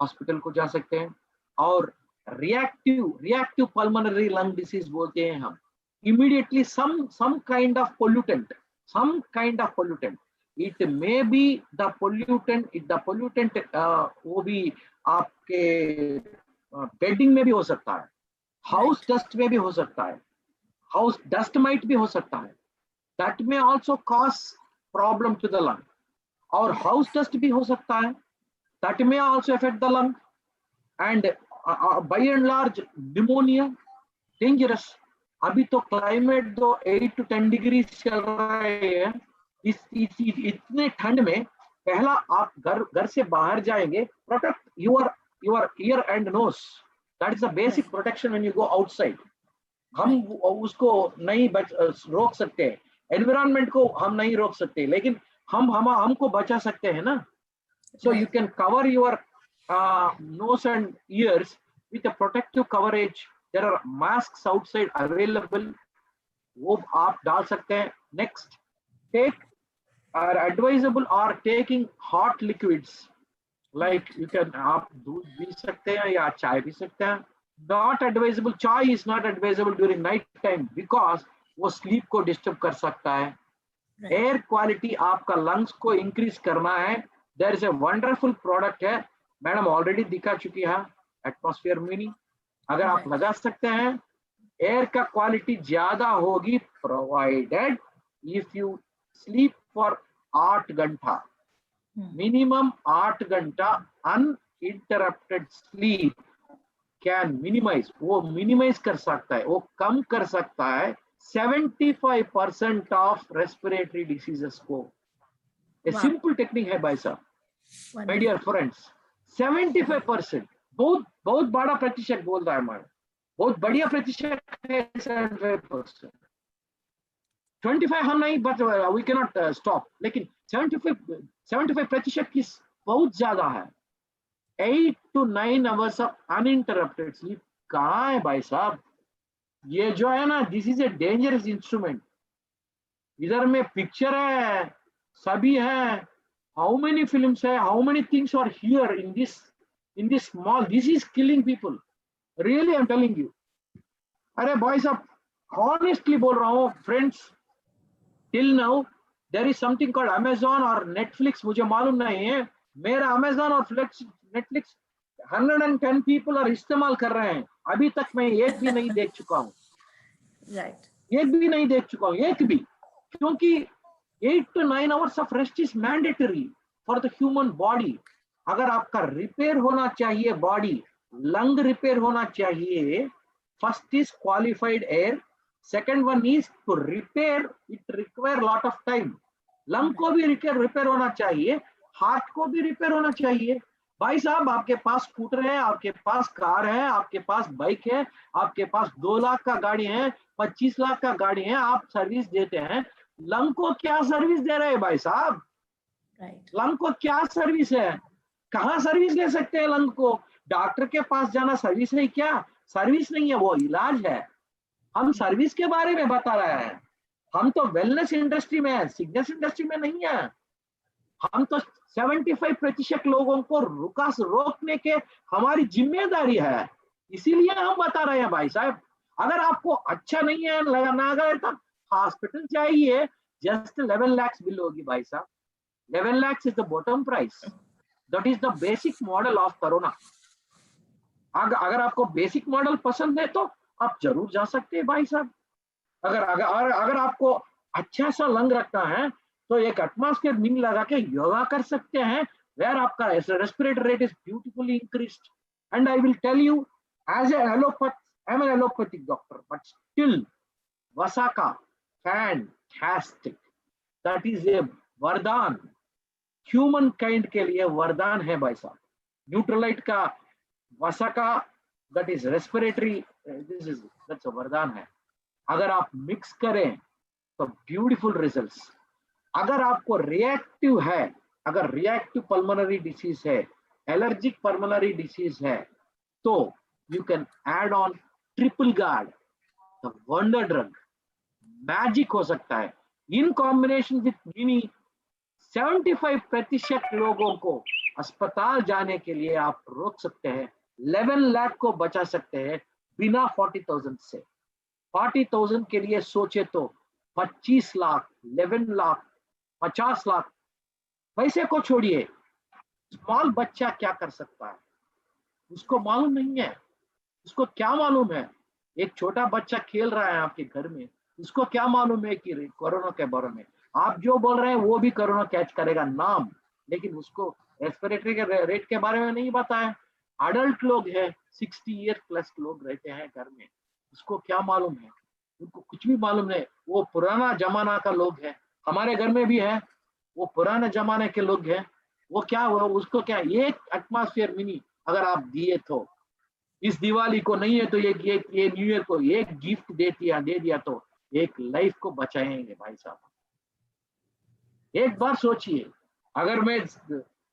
हॉस्पिटल को जा सकते हैं। और रिएक्टिव पल्मोनरी लंग डिसीज बोलते हैं हम। Immediately some kind of pollutant, it may be the pollutant, वो भी आपके बेडिंग में भी हो सकता है, हाउस डस्ट में भी हो सकता है, हाउस डस्ट माइट भी हो सकता है, that may also cause problem to the lung। और हाउस डस्ट भी हो सकता है, that may also affect the lung, and by and large pneumonia dangerous। अभी तो क्लाइमेट 8 to 10 डिग्री चल रहा है, इतने ठंड में पहला आप घर से बाहर जाएंगे, protect your ear and nose, that is the basic protection when you go outside। हम उसको नहीं रोक सकते, एनवायरनमेंट को हम नहीं रोक सकते, लेकिन हमको बचा सकते हैं ना। So you can cover your nose and ears with a protective coverage। There are masks outside available, वो आप डाल सकते हैं। Next, are advisable or taking hot liquids like you can, आप दूध पी सकते हैं या चाय पी सकते हैं। Not advisable, चाय is not advisable during night time because वो स्लीप को डिस्टर्ब कर सकता है। एयर क्वालिटी आपका लंग्स को इंक्रीज करना है, there is a wonderful product है, मैडम ऑलरेडी दिखा चुकी है, एटमॉस्फेयर मिनी। अगर आप लगा सकते हैं, एयर का क्वालिटी ज्यादा होगी provided if you sleep for 8 घंटा, मिनिमम 8 घंटा अनइंटरप्टेड स्लीप कैन मिनिमाइज, वो मिनिमाइज कर सकता है, वो कम कर सकता है 75% ऑफ रेस्पिरेटरी डिसीजेस को। ए सिंपल टेक्निक है भाई साहब, माय डियर फ्रेंड्स। 75% बहुत बड़ा प्रतिशत बोल रहा है हमारा, बहुत बढ़िया प्रतिशत है 75%। 25 हम नहीं, but we can not stop, लेकिन 75% की बहुत ज्यादा है। 8 to 9 hours of uninterrupted sleep कहाँ है भाई साहब? ये जो है ना, this is a dangerous instrument. इधर में पिक्चर है, सभी है, हाउ मेनी फिल्म्स है, how many things are here in this small, this is killing people, really I am telling you. अरे भाई साहब, हॉनेस्टली बोल रहा हूँ friends, till now there is something called Amazon और नेटफ्लिक्स, मुझे मालूम नहीं है, मेरा अमेजॉन और नेटफ्लिक्स 110 पीपल और इस्तेमाल कर रहे हैं, अभी तक मैं एक भी नहीं देख चुका हूँ। राइट, एक भी नहीं देख चुका हूँ, एक भी, क्योंकि 8 to 9 hours of rest is mandatory for the human body. अगर आपका रिपेयर होना चाहिए बॉडी, लंग रिपेयर होना चाहिए, first is qualified air, second one is to repair, it require lot of time. Lung को भी रिपेयर होना चाहिए, हार्ट को भी रिपेयर होना चाहिए। भाई साहब, आपके पास स्कूटर है, आपके पास कार है, आपके पास बाइक है, आपके पास 2 लाख का गाड़ी है, 25 लाख का गाड़ी है, आप सर्विस देते हैं, लंग को क्या सर्विस दे रहे हैं भाई साहब? राइट, लंग को क्या सर्विस है? कहाँ सर्विस ले सकते हैं लंग को? डॉक्टर के पास जाना सर्विस नहीं, क्या सर्विस नहीं है, वो इलाज है। हम सर्विस के बारे में बता रहे हैं। हम तो वेलनेस इंडस्ट्री में है, सिकनेस इंडस्ट्री में नहीं है। हम तो 75% लोगों को रोकने के हमारी जिम्मेदारी है, इसीलिए हम बता रहे हैं भाई साहब। अगर आपको अच्छा नहीं है ना गए तो हॉस्पिटल जाइए, जस्ट 11 लाख बिल होगी भाई साहब। 11 lakhs is the bottom price. That is the basic model of corona. अगर आपको बेसिक मॉडल पसंद है तो आप जरूर जा सकते हैं भाई साहब। अगर आपको अच्छा सा लंग रखना है तो एक एटमॉस्फेयर मिंग लगा के योगा कर सकते हैं, वेयर आपका respiratory rate is beautifully increased. And I will tell you, as a allopath, I am an allopathic doctor, but still वसाका फैंटास्टिक, दैट इज ए वरदान, ह्यूमन काइंड के लिए वरदान है भाई साहब। न्यूट्रलाइट का वसाका, that is respiratory, that's a वरदान है। अगर आप मिक्स करें तो ब्यूटीफुल रिजल्ट्स। अगर आपको रिएक्टिव है, अगर रिएक्टिव पल्मोनरी डिसीज है, एलर्जिक पल्मोनरी डिसीज है, तो you can add on triple guard, the wonder drug, magic हो सकता है। इन कॉम्बिनेशन विथ मिनी 75% लोगों को अस्पताल जाने के लिए आप रोक सकते हैं, 11 लाख को बचा सकते हैं बिना 40,000 से। 40,000 के लिए सोचे तो 25 लाख, 11 लाख, 50 लाख, पैसे को छोड़िए, स्मॉल बच्चा क्या कर सकता है उसको मालूम नहीं है। उसको क्या मालूम है, एक छोटा बच्चा खेल रहा है आपके घर में, उसको क्या मालूम है कि कोरोना के बारे में। आप जो बोल रहे हैं वो भी कोरोना कैच करेगा नाम, लेकिन उसको रेस्पिरेटरी के रेट के बारे में नहीं बताया। अडल्ट लोग हैं, 60 ईयर प्लस लोग रहते हैं घर में, उसको क्या मालूम है, उनको कुछ भी मालूम नहीं। वो पुराना जमाना का लोग है, हमारे घर में भी है, वो पुराने जमाने के लोग हैं। वो क्या हुआ, उसको क्या एक एटमॉस्फेयर मिनी अगर आप दिए तो इस दिवाली को नहीं है तो ये न्यू ईयर को एक गिफ्ट दे दिया तो एक लाइफ को बचाएंगे भाई साहब। एक बार सोचिए, अगर मैं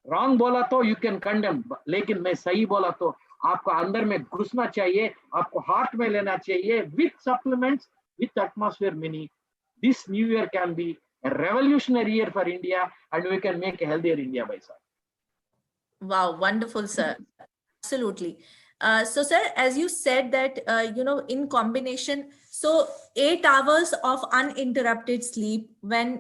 रॉन्ग बोला तो यू कैन कंडेम, लेकिन मैं सही बोला तो आपको अंदर में घुसना चाहिए, आपको हार्ट में लेना चाहिए with supplements, with atmosphere mini. This new year can be a revolutionary year for India, and we can make a healthier India by sir. Wow, wonderful, sir. Absolutely. So, sir, as you said that, in combination, so 8 hours of uninterrupted sleep, when,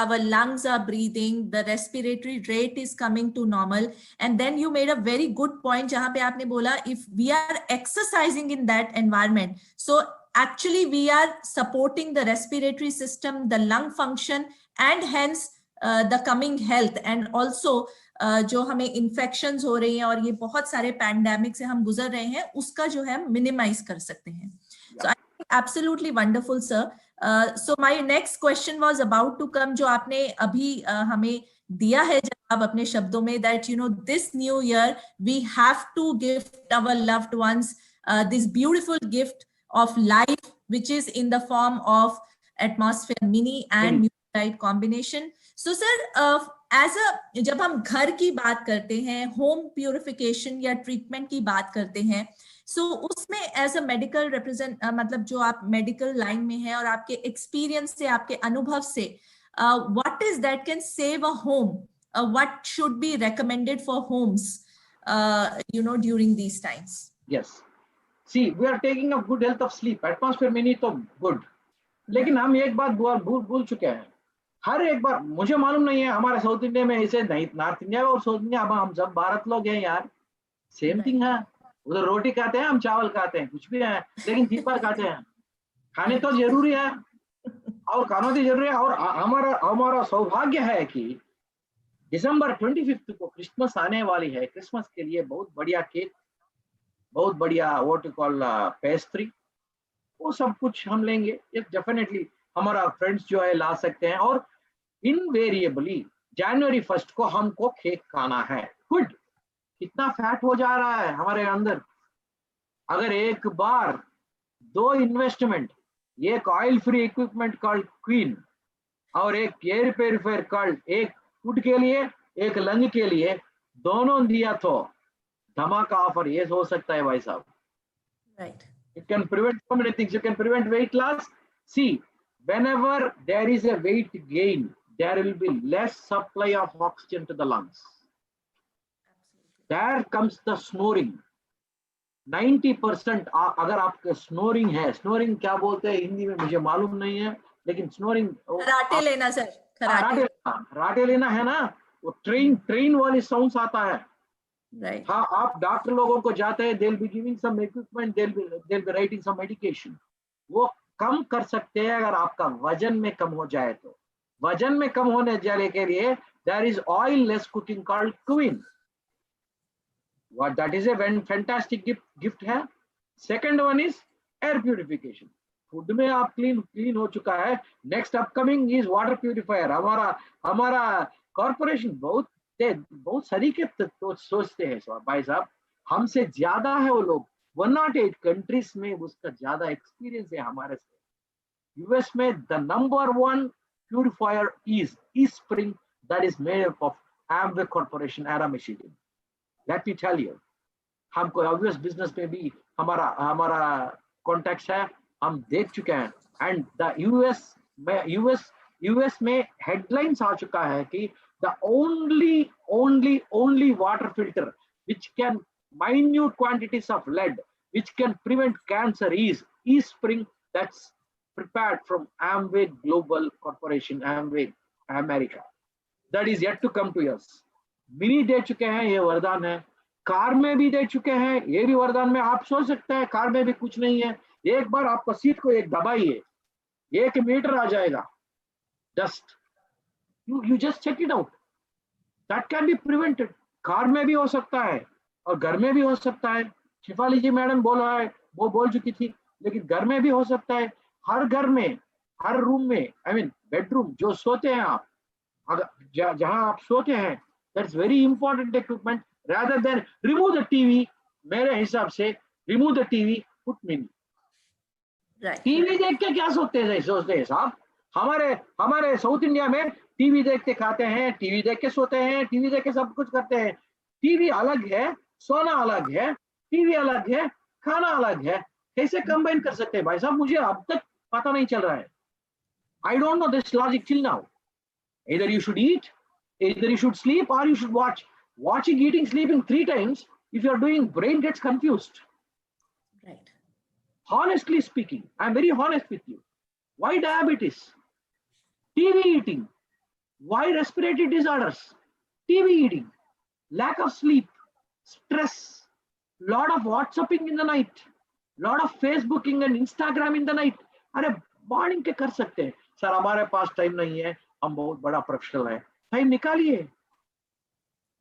our lungs are breathing, the respiratory rate is coming to normal. And then you made a very good point, jahan pe aapne bola, if we are exercising in that environment, so actually we are supporting the respiratory system, the lung function, and hence the coming health, and also जो हमें infections हो रही हैं और ये बहुत सारे pandemic से हम गुजर रहे हैं, उसका जो है मिनिमाइज कर सकते हैं। So I think absolutely wonderful sir. So my next question was about to come, जो आपने अभी हमें दिया है जवाब अपने शब्दों में, that this new year we have to gift our loved ones this beautiful gift of life, which is in the form of atmosphere mini and Nutrilite combination. So sir, जब हम घर की बात करते हैं, होम प्यूरिफिकेशन या treatment की बात करते हैं, सो उसमें एज अ मेडिकल मतलब जो आप मेडिकल लाइन में हैं और आपके एक्सपीरियंस से, आपके अनुभव से, what is that can save a home, what should be recommended for homes during these times? Yes, See, we are taking a good health of sleep. Atmosphere mini तो good, लेकिन हम एक बात भूल चुके हैं। हर एक बार, मुझे मालूम नहीं है हमारे साउथ इंडिया में ऐसे नहीं, नॉर्थ इंडिया और साउथ इंडिया, हम जब भारत लोग हैं यार, सेम थिंग है। उधर रोटी खाते हैं, हम चावल खाते हैं, कुछ भी है, लेकिन दिन भर खाते हैं। खाने तो जरूरी है और खाना तो जरूरी है। और हमारा सौभाग्य है कि दिसंबर 25 को क्रिसमस आने वाली है। क्रिसमस के लिए बहुत बढ़िया केक, बहुत बढ़िया व्हाट यू कॉल पेस्ट्री, वो सब कुछ हम लेंगे। डेफिनेटली हमारा फ्रेंड्स जो है ला सकते हैं। और इनवेरिएबली जनवरी 1 को हमको केक खाना है। गुड, कितना फैट हो जा रहा है हमारे अंदर। अगर एक बार 2 इन्वेस्टमेंट, एक oil free equipment called queen और एक एयर प्यूरिफायर कॉल्ड, एक फूड के लिए एक लंग के लिए, दोनों दिया तो धमाका ऑफर ये हो सकता है भाई साहब. Right. It can prevent so many things. You can prevent weight loss. See, whenever there is a weight gain, there will be less supply of oxygen to the lungs. There comes the snoring. 90% अगर आपके snoring है, snoring क्या बोलते हैं हिंदी में मुझे मालूम नहीं है, लेकिन स्नोरिंग खराटे लेना सर, खराटे. राटे लेना है ना, वो ट्रेन वाली साउंड्स आता है. Right. हाँ, आप डॉक्टर लोगों को जाते हैं, they'll be giving some equipment, they'll be writing some medication. वो कम कर सकते हैं अगर आपका वजन में कम हो जाए तो. वजन में कम होने जाने के लिए there is oil-less cooking called cumin. What that is a fantastic gift है. Second one is air purification. Food में आप क्लीन हो चुका है. Next upcoming is water purifier. हमारा कॉर्पोरेशन बहुत सरीके तो सोचते हैं भाई साहब, हमसे ज्यादा है वो लोग. 108 कंट्रीज में उसका ज्यादा एक्सपीरियंस है हमारे से. यूएस में the number 1 purifier is spring, that is made up of Amway corporation Ada Michigan. Let me tell you, हमको यूएस बिजनेस में भी हमारा कॉन्टेक्ट है, हम देख चुके हैं. एंड द यूएस में हेडलाइंस आ चुका है कि the only water filter which can minute quantities of lead which can prevent cancer is Spring, that's prepared from Amway Global Corporation, Amway America. That is yet to come to us. मिनी दे चुके हैं, ये वरदान है. Car में भी दे चुके हैं, ये भी वरदान में. आप सोच सकते हैं कार में भी कुछ नहीं है, एक बार आपको सीट को एक दबाइए, 1 मीटर आ जाएगा dust. You just check it out. That can be prevented. Car में भी हो सकता है और घर में भी हो सकता है. शिफाली जी मैडम बोल चुकी थी, लेकिन घर में भी हो सकता है. हर घर में, हर रूम में, आई मीन बेडरूम जो सोते हैं आप, अगर जहां आप सोते हैं, that's very important equipment. rather than remove the TV, मेरे हिसाब से remove the TV, put mini. TV देख के क्या सोचते हैं साहब. हमारे साउथ इंडिया में टीवी देखते खाते हैं, टीवी देख के सोते हैं, टीवी देख के सब कुछ करते हैं. टीवी अलग है, सोना अलग है. टीवी अलग है, खाना अलग है. कैसे कंबाइन कर सकते हैं भाई साहब, मुझे अब तक पता नहीं चल रहा है. I don't know this logic till now. Either you should eat, either you should sleep, or you should watch. Watching, eating, sleeping 3 times, if you are doing, brain gets confused. Right. Honestly speaking, I'm very honest with you. Why diabetes? TV eating. Why respiratory disorders? TV eating. Lack of sleep, stress, lot of WhatsApping in the night, lot of Facebooking and Instagram in the night. अरे morning के कर सकते हैं. Sir हमारे पास time नहीं है, हम बहुत बड़ा प्रोफेशनल है. टाइम निकालिए,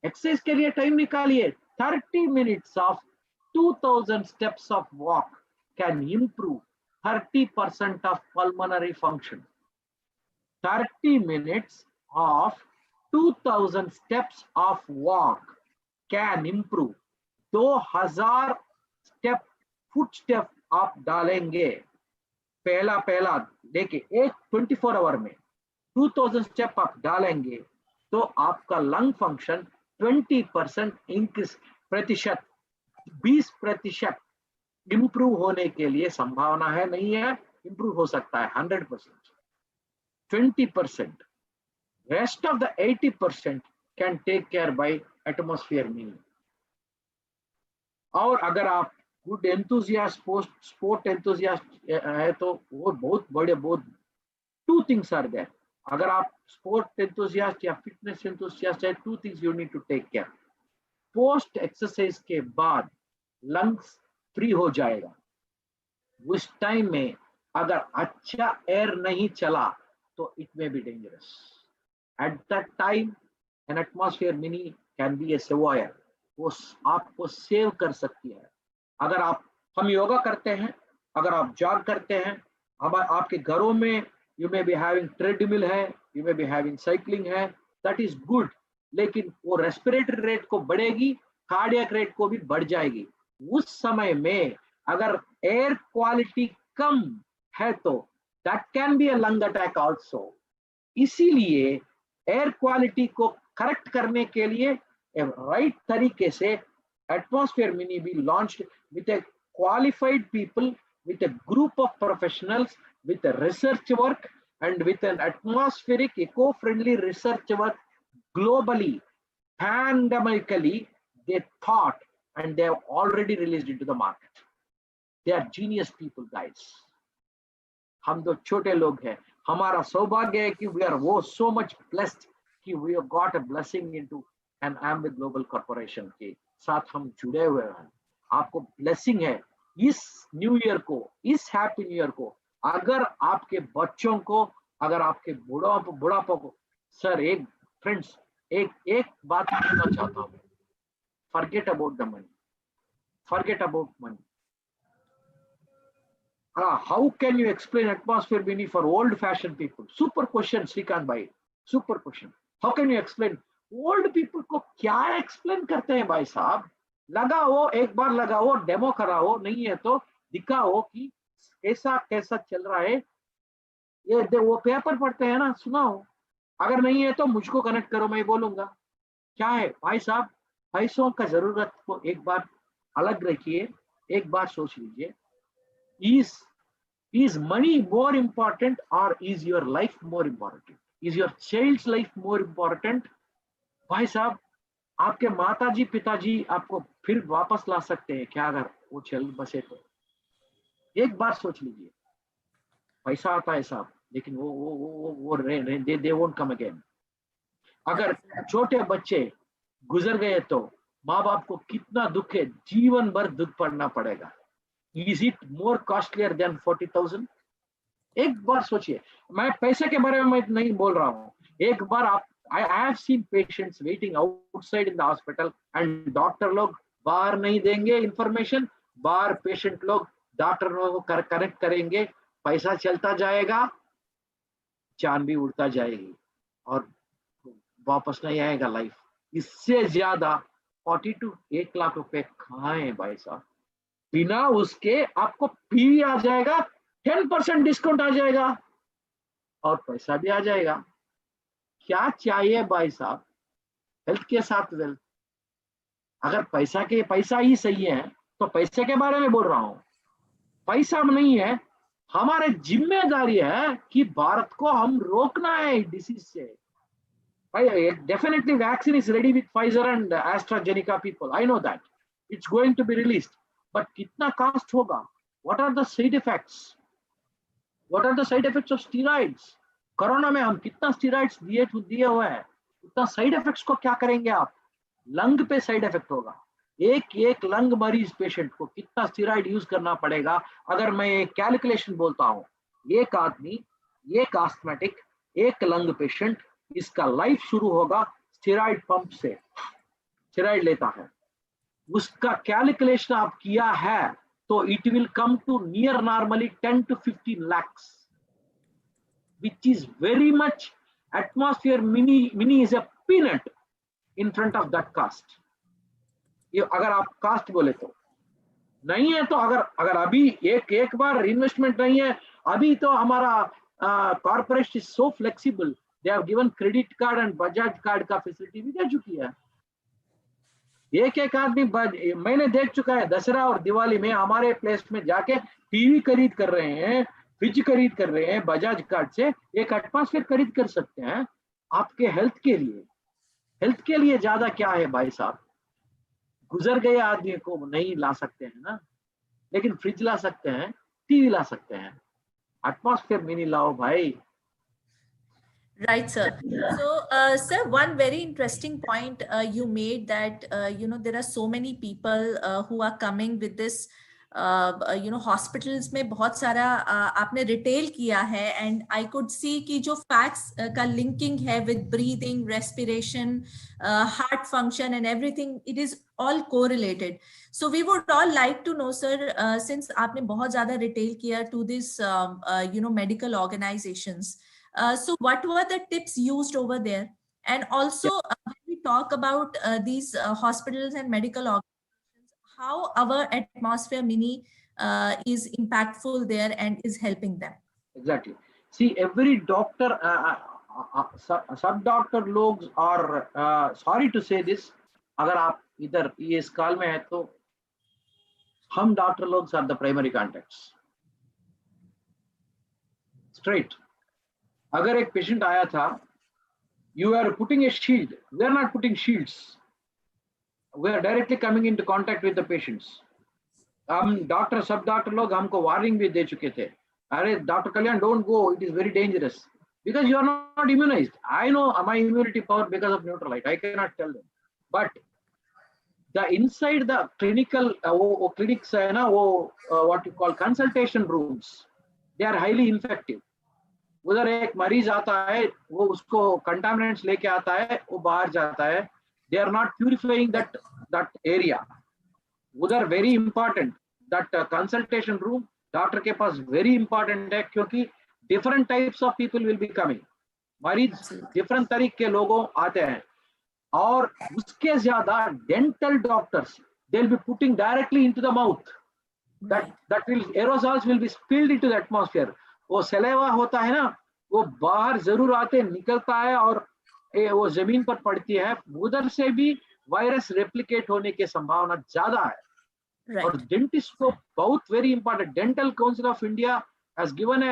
एक्सरसाइज के लिए टाइम निकालिए. 30 minutes of 2000 steps of walk can improve 30% of pulmonary function. 30 minutes of 2000 steps of walk can improve. 2000 footstep आप डालेंगे पहला लेके एक 24 आवर में 2000 स्टेप आप डालेंगे तो आपका लंग फंक्शन 20% इंक्रीज, 20% इंप्रूव होने के लिए संभावना है. नहीं है, इंप्रूव हो सकता है 100%. 20%, rest of the 80% can take care by atmosphere meaning. और अगर आप गुड एंथुजियास्ट, स्पोर्ट एंथुजियास्ट है तो वो बहुत 2 things are there. अगर आप स्पोर्ट एंथुजियास्ट या फिटनेस एंथुजियास्ट है, 2 things you need to take care. Post exercise के बाद लंग्स फ्री हो जाएगा. उस टाइम में अगर अच्छा एयर नहीं चला तो it may be dangerous. At that time an atmosphere mini can be a saviour. वो आपको सेव कर सकती है. अगर हम योगा करते हैं, अगर आप जॉग करते हैं, आपके घरों में you may be having treadmill है, you may be having cycling है, दैट इज गुड. लेकिन वो रेस्पिरेटरी रेट को बढ़ेगी, कार्डियक रेट को भी बढ़ जाएगी. उस समय में अगर एयर क्वालिटी कम है तो that can be a lung attack also. इसीलिए एयर क्वालिटी को करेक्ट करने के लिए राइट तरीके से Atmosphere Mini we launched with a qualified people, with a group of professionals, with a research work, and with an atmospheric, eco-friendly research work globally, pandemically, they thought, and they have already released into the market. They are genius people, guys. हम तो छोटे लोग हैं. हमारा सौभाग्य है कि we are so much blessed कि we have got a blessing into an Ambit Global Corporation के साथ हम जुड़े हुए हैं. आपको blessing है इस न्यू ईयर को, इस हैप्पी न्यू ईयर को, अगर आपके बच्चों को, अगर आपके बुढ़ापा को, सर एक फ्रेंड्स एक बात कहना चाहता हूँ, forget about the money, forget about money. How can you explain Atmosphere Mini for old-fashioned people? Super question, Srikanth bhai. Super question. How can you explain? Old people को क्या explain करते हैं भाई साहब? लगाओ, एक बार लगाओ, डेमो कराओ, नहीं है तो दिखाओ कि ऐसा कैसा चल रहा है. ये वो पेपर पढ़ते हैं ना, सुनाओ. अगर नहीं है तो मुझको कनेक्ट करो, मैं बोलूंगा. क्या है भाई साहब, पैसों का जरूरत को एक बार अलग रखिए, एक बार सोच लीजिए. Is money more important or is your life more important? Is your child's life more important? भाई साहब, आपके माताजी पिताजी आपको फिर वापस ला सकते हैं क्या अगर वो चल बसे तो? एक बार सोच लीजिए. पैसा आता है साहब, लेकिन वो they won't come again. अगर छोटे बच्चे गुजर गए तो माँ बाप को कितना दुख है, जीवन भर दुख पड़ना पड़ेगा. Is it more costlier than 40,000? एक बार सोचिए. मैं पैसे के बारे में नहीं बोल रहा हूँ. एक बार आप, I have seen patients waiting outside in the hospital and doctor लोग बाहर नहीं देंगे इंफॉर्मेशन, बाहर पेशेंट लोग डॉक्टर लोगों को कनेक्ट करेंगे, पैसा चलता जाएगा, जान भी उड़ता जाएगी और वापस नहीं आएगा लाइफ. इससे ज्यादा 40 to 1 लाख रुपए कहाँ है भाई साहब? बिना उसके आपको पी आ जाएगा, 10% डिस्काउंट आ जाएगा और पैसा भी आ जाएगा. क्या चाहिए भाई साहब? हेल्थ के साथ वेल्थ. अगर पैसा ही सही है तो पैसे के बारे में बोल रहा हूं. पैसा नहीं है, हमारे जिम्मेदारी है कि भारत को हम रोकना है डिसीज से. Definitely vaccine is ready with Pfizer and AstraZeneca people. I know that. It's going to be released. But कितना cost होगा? What are the side effects? What are the side effects of steroids? Corona में हम कितना steroids दिए हुए हैं, उतना side effects को क्या करेंगे आप? लंग पे साइड इफेक्ट होगा. एक लंग मरीज पेशेंट को कितना स्टीरॉइड यूज करना पड़ेगा? अगर मैं एक कैलकुलेशन बोलता हूँ, एक आदमी, एक आस्थमेटिक, एक लंग पेशेंट, इसका लाइफ शुरू होगा स्टीरॉइड पंप से, स्टीरॉइड लेता है, उसका कैलकुलेशन आप किया है तो it will come to near normally 10 to 15 lakhs, which is very much. Atmosphere Mini is a peanut in front of that cost. ये अगर आप कास्ट बोले तो नहीं है तो अगर अभी एक बार इन्वेस्टमेंट नहीं है, अभी तो हमारा corporation is so flexible, they have given credit card and Bajaj card का फैसिलिटी भी दे चुकी है. एक आदमी मैंने देख चुका है, दशहरा और दिवाली में हमारे प्लेस में जाके टीवी खरीद कर रहे हैं, फ्रिज खरीद कर रहे हैं, बजाज कार्ड से एक एटमॉस्फेयर खरीद कर सकते हैं आपके हेल्थ के लिए. हेल्थ के लिए ज्यादा क्या है भाई साहब? गुजर गए आदमी को नहीं ला सकते हैं ना, लेकिन फ्रिज ला सकते हैं, टीवी ला सकते हैं. एटमॉस्फेयर मिनी लाओ भाई. Right, sir. So, sir, one very interesting point you made that, there are so many people who are coming with this, hospitals में बहुत सारा आपने रिटेल किया है, and I could see कि जो facts का linking है with breathing, respiration, heart function and everything, it is all correlated. So we would all like to know, sir, since आपने बहुत ज़्यादा रिटेल किया to this, medical organizations. So what were the tips used over there? And also, when we talk about these hospitals and medical organizations, how our Atmosphere Mini is impactful there and is helping them? Exactly. See, every doctor, sub-doctor logs are, sorry to say this, अगर आप इधर ये इस काल में है तो हम डॉक्टर लोग are the primary contacts straight. अगर एक पेशेंट आया था, you are putting a shield, we are not putting shields, we are directly coming into contact with the patients. हम डॉक्टर सब डॉक्टर लोग हमको वार्निंग भी दे चुके थे, अरे doctor Kalyan don't go, it is very dangerous because you are not immunized. I know my immunity power because of Neutralite, I cannot tell them, but the inside the clinical वो clinics है ना, वो what you call consultation rooms, they are highly infective. उधर एक मरीज आता है, वो उसको कंटामिनेंट्स लेके आता है, वो बाहर जाता है, they are not purifying that area. उधर very important that consultation room doctor के पास वेरी इंपॉर्टेंट है, क्योंकि different types of people will be coming, मरीज डिफरेंट तरीके के लोगों आते हैं, और उसके ज्यादा dental doctors they will be putting directly into the mouth, that will aerosols will be spilled into the atmosphere. वो सलेवा होता है ना, वो बाहर जरूर आते निकलता है और वो जमीन पर पड़ती है, उधर से भी वायरस रेप्लिकेट होने की संभावना ज्यादा है। और डेंटिस्ट को बहुत very important, dental council of India has given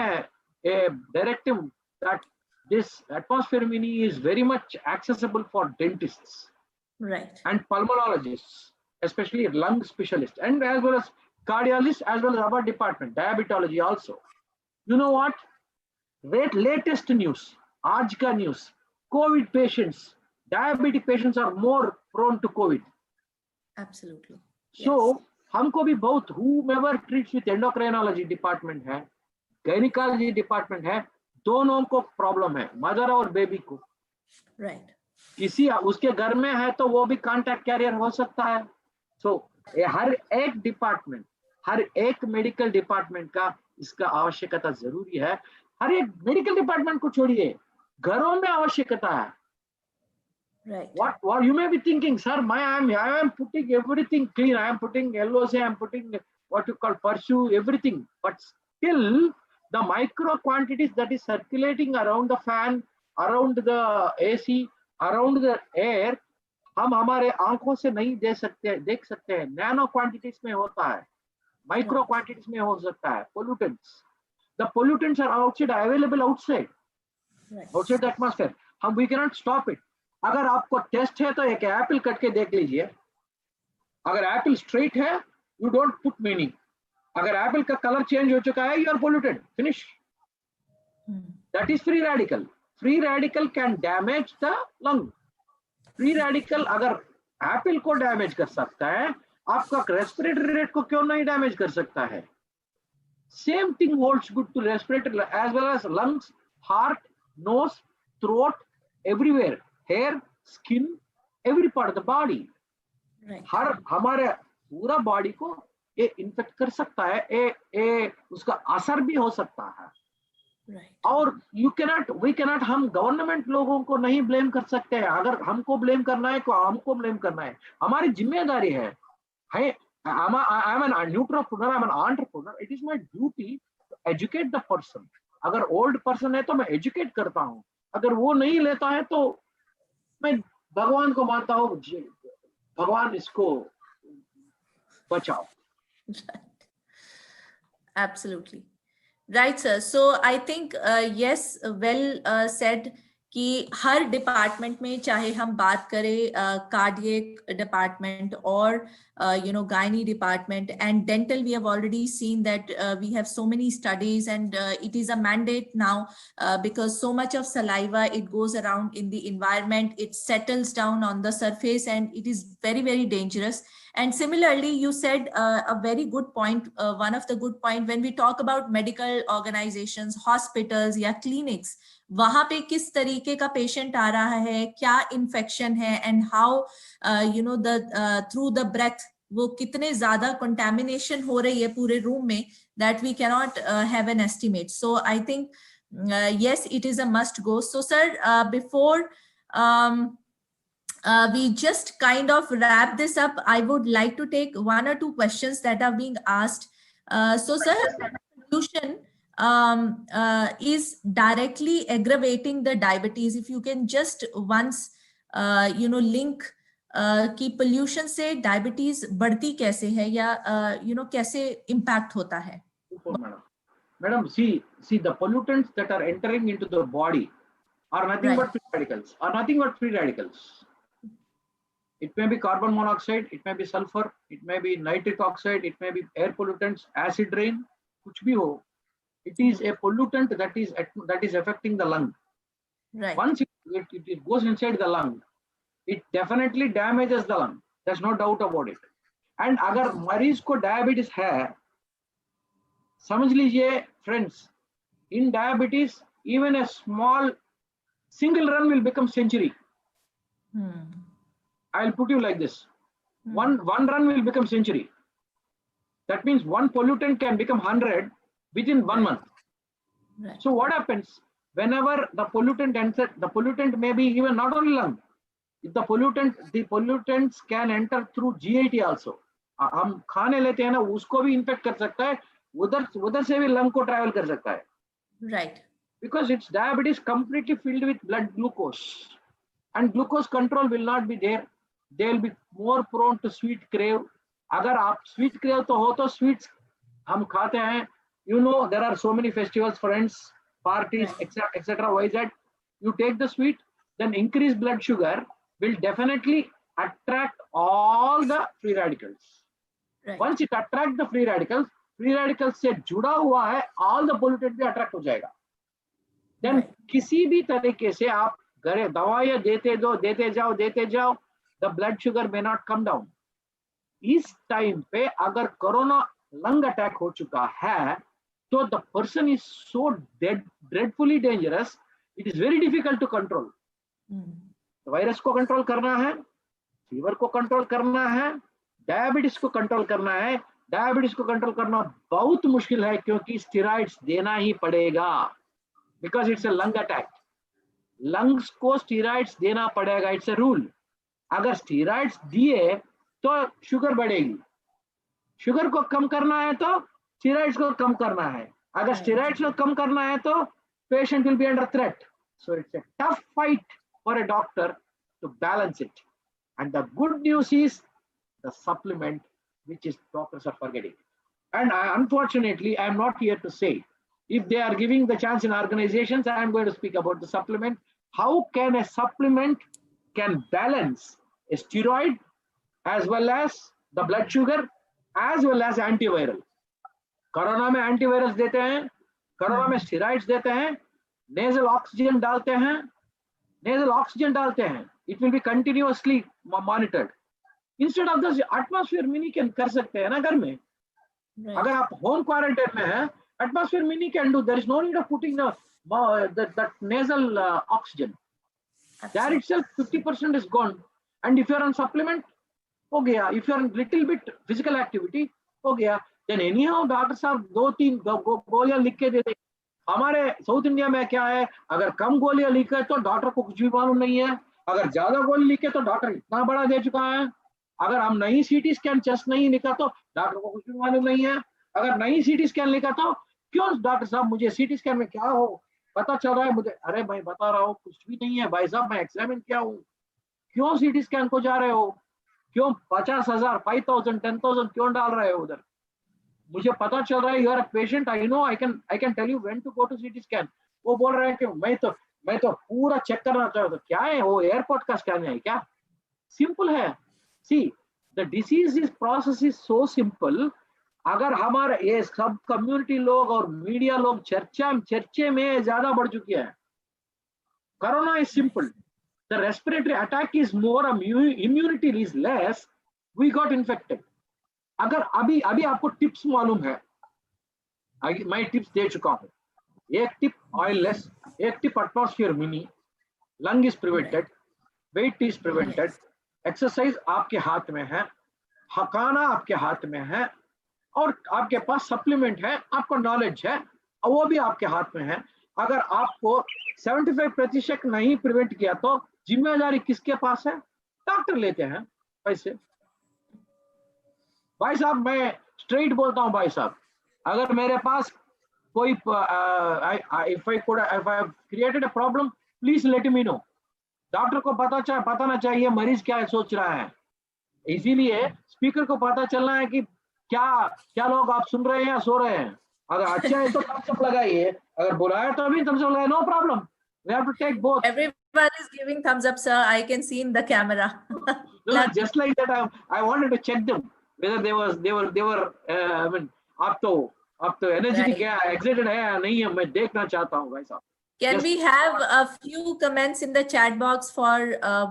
a directive that this atmosphere mini is very much accessible for dentists, right, and pulmonologists, especially lung specialists, and as well as cardiologists, as well as our department, diabetology also. You know what? Latest news, आज का news, COVID patients, diabetic patients are more prone to COVID. absolutely. So हमको भी बहुत, whomever treats with endocrinology department है, gynecology department है, दोनों को problem है, मदर और बेबी को। right, किसी उसके घर में है तो वो भी कॉन्टैक्ट कैरियर हो सकता है। सो हर एक डिपार्टमेंट, हर एक मेडिकल डिपार्टमेंट का इसका आवश्यकता जरूरी है। हर एक मेडिकल डिपार्टमेंट को छोड़िए, घरों में आवश्यकता है। right, what you may be thinking, sir, I am putting everything clean, I am putting LOC, I am putting what you call pursue everything, but still the micro quantities that is circulating around the fan, around the AC, around the air, हम हमारे आंखों से नहीं देख सकते हैं। Nano quantities में होता है, माइक्रो क्वांटिटीज में हो सकता है। Pollutants, the pollutants are outside, available outside, outside the atmosphere. हम we can not stop it. अगर आपको टेस्ट है तो एक एप्पल कट के देख लीजिए, अगर एप्पल स्ट्रेट है यू डोंट पुट मीनिंग, अगर एप्पल का कलर चेंज हो चुका है you are polluted, finish. That is free radical. Free radical can damage the lung. Free radical अगर एप्पल को डैमेज कर सकता है, आपका रेस्पिरेटरी रेट को क्यों नहीं डैमेज कर सकता है? Same thing holds good to respiratory as well as lungs, heart, nose, throat, everywhere, hair, skin, every part of the body. हर हमारे पूरा बॉडी को ये इन्फेक्ट कर सकता है, उसका असर भी हो सकता है। और वी कैनॉट, हम गवर्नमेंट लोगों को नहीं ब्लेम कर सकते हैं। अगर हमको ब्लेम करना है तो हमको ब्लेम करना है, हमारी जिम्मेदारी है। I am an entrepreneur, I am an entrepreneur. It is my duty to educate the person. अगर ओल्ड पर्सन है तो मैं एजुकेट करता हूँ, अगर वो नहीं लेता है तो मैं भगवान को मानता हूँ, भगवान इसको बचाओ। Absolutely. Right, sir. So I think yes, well said कि हर डिपार्टमेंट में, चाहे हम बात करें कार्डियक डिपार्टमेंट और gynae department and dental, we have already seen that we have so many studies, and it is a mandate now because so much of saliva, it goes around in the environment, it settles down on the surface, and it is very, very dangerous. And similarly, you said a very good point, one of the good point, when we talk about medical organizations, hospitals या clinics, वहां पे किस तरीके का patient आ रहा है, क्या infection है, and how through the breath वो कितने ज्यादा कंटामिनेशन हो रही है पूरे रूम में, that we can not have an estimate. So I think yes, it is a must go. So sir, before we just kind of wrap this up, I would like to take one or two questions that are being asked. So sir, pollution is directly aggravating the diabetes. If you can just once link कि pollution से diabetes बढ़ती कैसे है या कैसे impact होता है? Madam, see the pollutants that are entering into the body are nothing but free radicals. It may be carbon monoxide, it may be sulfur, it may be nitric oxide, it may be air pollutants, acid rain, kuch bhi ho. It is a pollutant that is affecting the lung. Right. Once it goes inside the lung, it definitely damages the lung. There's no doubt about it. And अगर मरीज को diabetes है, समझ लीजिए friends, in diabetes, even a small single run will become century. I'll put you like this. One run will become century. That means one pollutant can become 100 within 1 month. Right. So what happens? Whenever the pollutant enters, the pollutant may be even not only lung. If the pollutants can enter through GIT also. हम खाने लेते हैं ना, उसको भी infect कर सकता है, उधर से भी लंग को ट्रैवल कर सकता है. Right. Because its diabetes completely filled with blood glucose, and glucose control will not be there. They will be more prone to sweet crave. अगर आप sweet crave तो हो तो sweets हम खाते हैं. You know there are so many festivals, friends, parties, etc. Why is that? You take the sweet, then increased blood sugar will definitely attract all the free radicals. Right. Once it attracts the free radicals से जुड़ा हुआ है, all the pollutant भी attract हो जाएगा. Then किसी भी तरीके से आप घरे दवाइयां देते जाओ, the blood sugar may not come down. इस टाइम पे अगर कोरोना लंग अटैक हो चुका है, तो the person is so dreadfully dangerous, it is very difficult to control. Virus को कंट्रोल करना है, फीवर को कंट्रोल करना है, डायबिटीज को कंट्रोल करना है. डायबिटीज को कंट्रोल करना बहुत मुश्किल है, क्योंकि स्टेरॉइड्स देना ही पड़ेगा, because it's a lung attack. Lungs को स्टेरॉइड्स देना पड़ेगा, इट्स अ रूल. अगर स्टेरॉइड्स दिए तो शुगर बढ़ेगी. शुगर को कम करना है तो स्टेरॉइड्स को कम करना है. अगर स्टेरॉइड्स को कम करना है तो patient will be under threat. So it's a tough fight for a doctor to balance it. And the good news is the supplement, which is doctors are forgetting. And unfortunately, I am not here to say, if they are giving the chance in organizations, I am going to speak about the supplement. How can a supplement can balance a steroid as well as the blood sugar as well as antiviral? Corona में antivirus देते हैं, corona में steroids देते हैं, nasal oxygen डालते हैं. It will be continuously monitored. Instead of this, atmosphere mini can कर सकते हैं ना घर में. अगर आप home quarantine में हैं, atmosphere mini can do. There is no need of putting that nasal oxygen. There itself 50% is gone. And if you are on supplement, हो गया. If you are on little bit physical activity, हो गया. Then anyhow, doctor साहब 2-3 गोलियां लिख के दे देंगे. हमारे साउथ इंडिया में क्या है, अगर कम गोलियां लिखे तो डॉक्टर को कुछ भी मालूम नहीं है. अगर ज्यादा गोली लिखे तो डॉक्टर इतना बड़ा दे चुका है. अगर हम नई सीटी स्कैन चेस्ट नहीं लिखा तो डॉक्टर को कुछ भी मालूम नहीं है. अगर नई सीटी स्कैन लिखा तो क्यों डॉक्टर साहब मुझे सीटी स्कैन में क्या हो पता चल रहा है मुझे. अरे भाई बता रहा हूँ कुछ भी नहीं है भाई साहब, मैं एग्जामिन किया हूँ. क्यों सीटी स्कैन को जा रहे हो, क्यों 50,000 5,000 10,000 क्यों डाल रहे हो उधर. मुझे पता चल रहा है you are a patient, I know, I can tell you when to go to CT scan. वो बोल रहे हैं कि मैं तो पूरा चेक करना चाहता हूँ. तो क्या है वो एयरपोर्ट का स्कैन है क्या? सिंपल है. See the disease is process is so simple. अगर हमारे ये सब कम्युनिटी लोग और मीडिया लोग चर्चे में ज्यादा बढ़ चुकी है. Corona is simple, the respiratory attack is more, immunity is less, we got infected. अगर अभी आपको टिप्स मालूम है, मैं टिप्स दे चुका हूं. एक टिप ऑयललेस, एक tip atmosphere mini, lung is prevented, weight is prevented, exercise आपके हाथ में है, खाना आपके हाथ में है, और आपके पास सप्लीमेंट है, आपको नॉलेज है, और वो भी आपके हाथ में है. अगर आपको 75% नहीं प्रिवेंट किया तो जिम्मेदारी किसके पास है? डॉक्टर लेते हैं पैसे. भाई साहब मैं स्ट्रेट बोलता हूँ भाई साहब, अगर मेरे पास कोई if I have created a problem, please let me know. Doctor को पता ना चाहिए मरीज क्या सोच रहा है, इसीलिए स्पीकर को पता चलना है कि क्या क्या लोग आप सुन रहे हैं या सो रहे हैं। अगर अच्छा है तो थम्स अप लगाइए, अगर बुरा है तो भी थम्स अप लगाइए, no problem, we have to take both. Everyone is giving thumbs up, sir. I can see in the camera. No, just like that, I wanted to check them whether they were I mean, आप तो energy Right. क्या excited है या नहीं है, मैं देखना चाहता हूँ भाई साहब। Can Yes. we have a few comments in the chat box for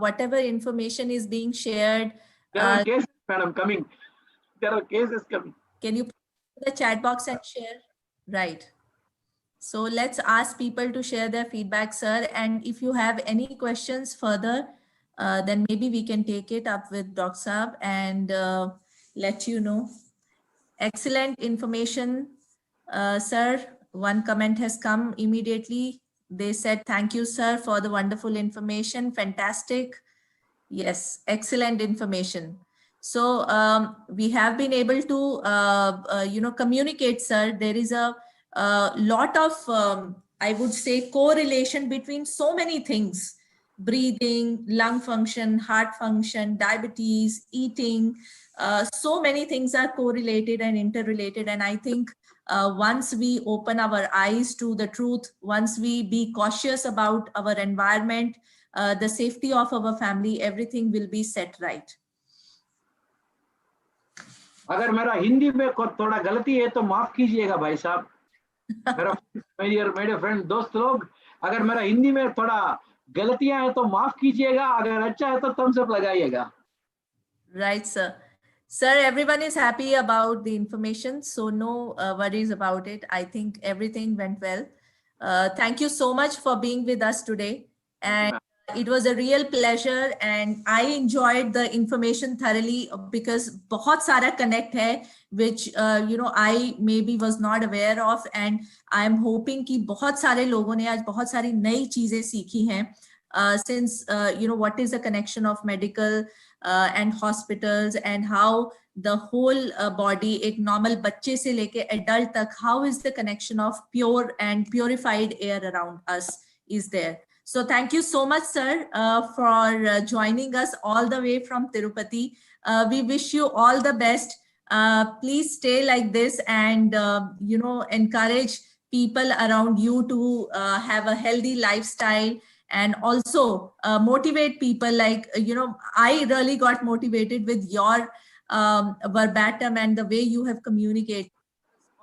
whatever information is being shared? There are cases, madam, coming. There are cases coming. Can you put in the chat box and share? Right. So let's ask people to share their feedback, sir. And if you have any questions further, then maybe we can take it up with Dr. Saab and let you know. Excellent information, sir. One comment has come immediately. They said, thank you, sir, for the wonderful information. Fantastic. Yes, excellent information. So we have been able to, communicate, sir. There is a lot of, I would say, correlation between so many things: breathing, lung function, heart function, diabetes, eating. So many things are correlated and interrelated. And I think once we open our eyes to the truth, once we be cautious about our environment, the safety of our family, everything will be set right. अगर मेरा हिंदी में थोड़ा गलती है तो माफ कीजिएगा भाई साहब, मेरे फ्रेंड दोस्त लोग, अगर मेरा हिंदी में थोड़ा गलतियां हैं तो माफ कीजिएगा, अगर अच्छा है तो थम्स अप लगाइएगा। Right, sir. Sir, everyone is happy about the information, so no worries about it. I think everything went well. Thank you so much for being with us today. And it was a real pleasure and I enjoyed the information thoroughly because बहुत सारा connect है which I maybe was not aware of, and I am hoping कि बहुत सारे लोगों ने आज बहुत सारी नई चीजें सीखी हैं since what is the connection of medical and hospitals and how the whole body, एक normal बच्चे से लेके adult तक, how is the connection of pure and purified air around us is there. So thank you so much, sir, for joining us all the way from Tirupati. We wish you all the best. Please stay like this and, encourage people around you to have a healthy lifestyle, and also motivate people. Like, I really got motivated with your verbatim and the way you have communicated.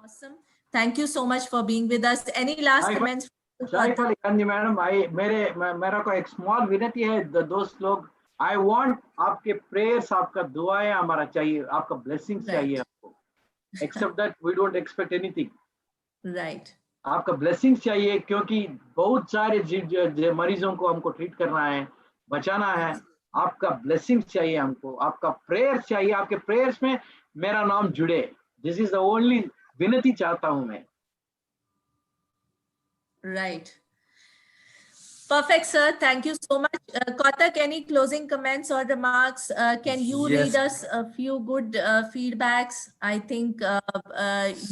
Awesome. Thank you so much for being with us. Any last comments? Shaif Ali Khan ji madam, मेरा को एक small विनती है दोस्त लोग, I want आपके prayers, आपका दुआएं हमारा चाहिए, आपका ब्लेसिंग्स चाहिए आपको। Accept that we don't expect anything. Right, आपका ब्लेसिंग्स चाहिए, क्योंकि बहुत सारे मरीजों को हमको ट्रीट करना है, बचाना है। आपका ब्लेसिंग्स चाहिए हमको, आपका प्रेयर्स चाहिए, आपके प्रेयर्स में मेरा नाम जुड़े। दिस इज द ओनली विनती चाहता हूं मैं। Right. Perfect, sir. Thank you so much. Kautak, any closing comments or remarks? Can you Yes. read us a few good feedbacks? I think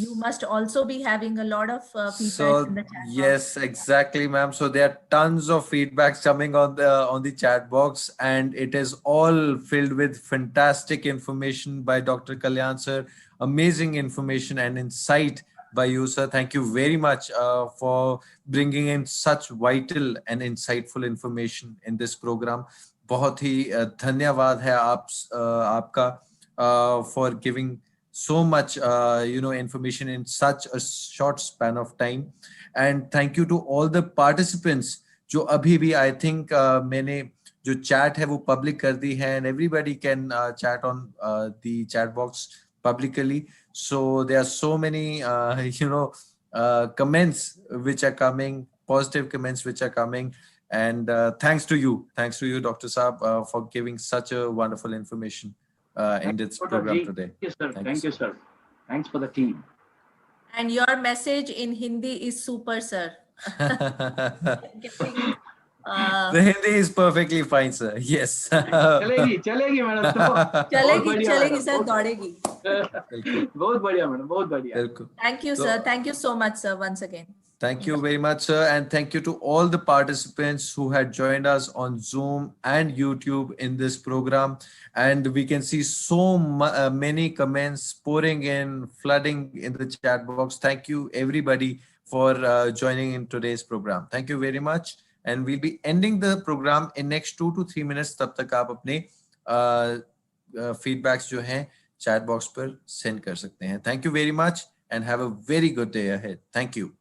you must also be having a lot of feedback in the chat box. Yes, exactly, ma'am. So there are tons of feedbacks coming on the chat box, and it is all filled with fantastic information by Dr. Kalyan sir. Amazing information and insight by you, sir. Thank you very much for bringing in such vital and insightful information in this program. बहुत ही धन्यवाद है आपका for giving so much information in such a short span of time. And thank you to all the participants जो अभी भी, I think मैंने जो chat है वो public कर दी है, and everybody can chat on the chat box publicly. So there are so many comments which are coming, positive comments which are coming, and thanks to you Dr. Saab for giving such a wonderful information in this program today. Thank you, sir. Thank you, sir. Thanks for the team. And your message in Hindi is super, sir. The Hindi is perfectly fine, sir. Yes. चलेगी madam तो चलेगी sir, दौड़ेगी। बहुत बढ़िया madam, बहुत बढ़िया। Thank you, sir. Thank you so much, sir, once again. Thank you very much, sir. And thank you to all the participants who had joined us on Zoom and YouTube in this program. And we can see so many comments pouring in, flooding in the chat box. Thank you, everybody, for joining in today's program. Thank you very much. And we'll be ending the program in next 2 to 3 minutes. तब तक आप अपने feedbacks जो हैं chat box पर send कर सकते हैं. Thank you very much and have a very good day ahead. Thank you.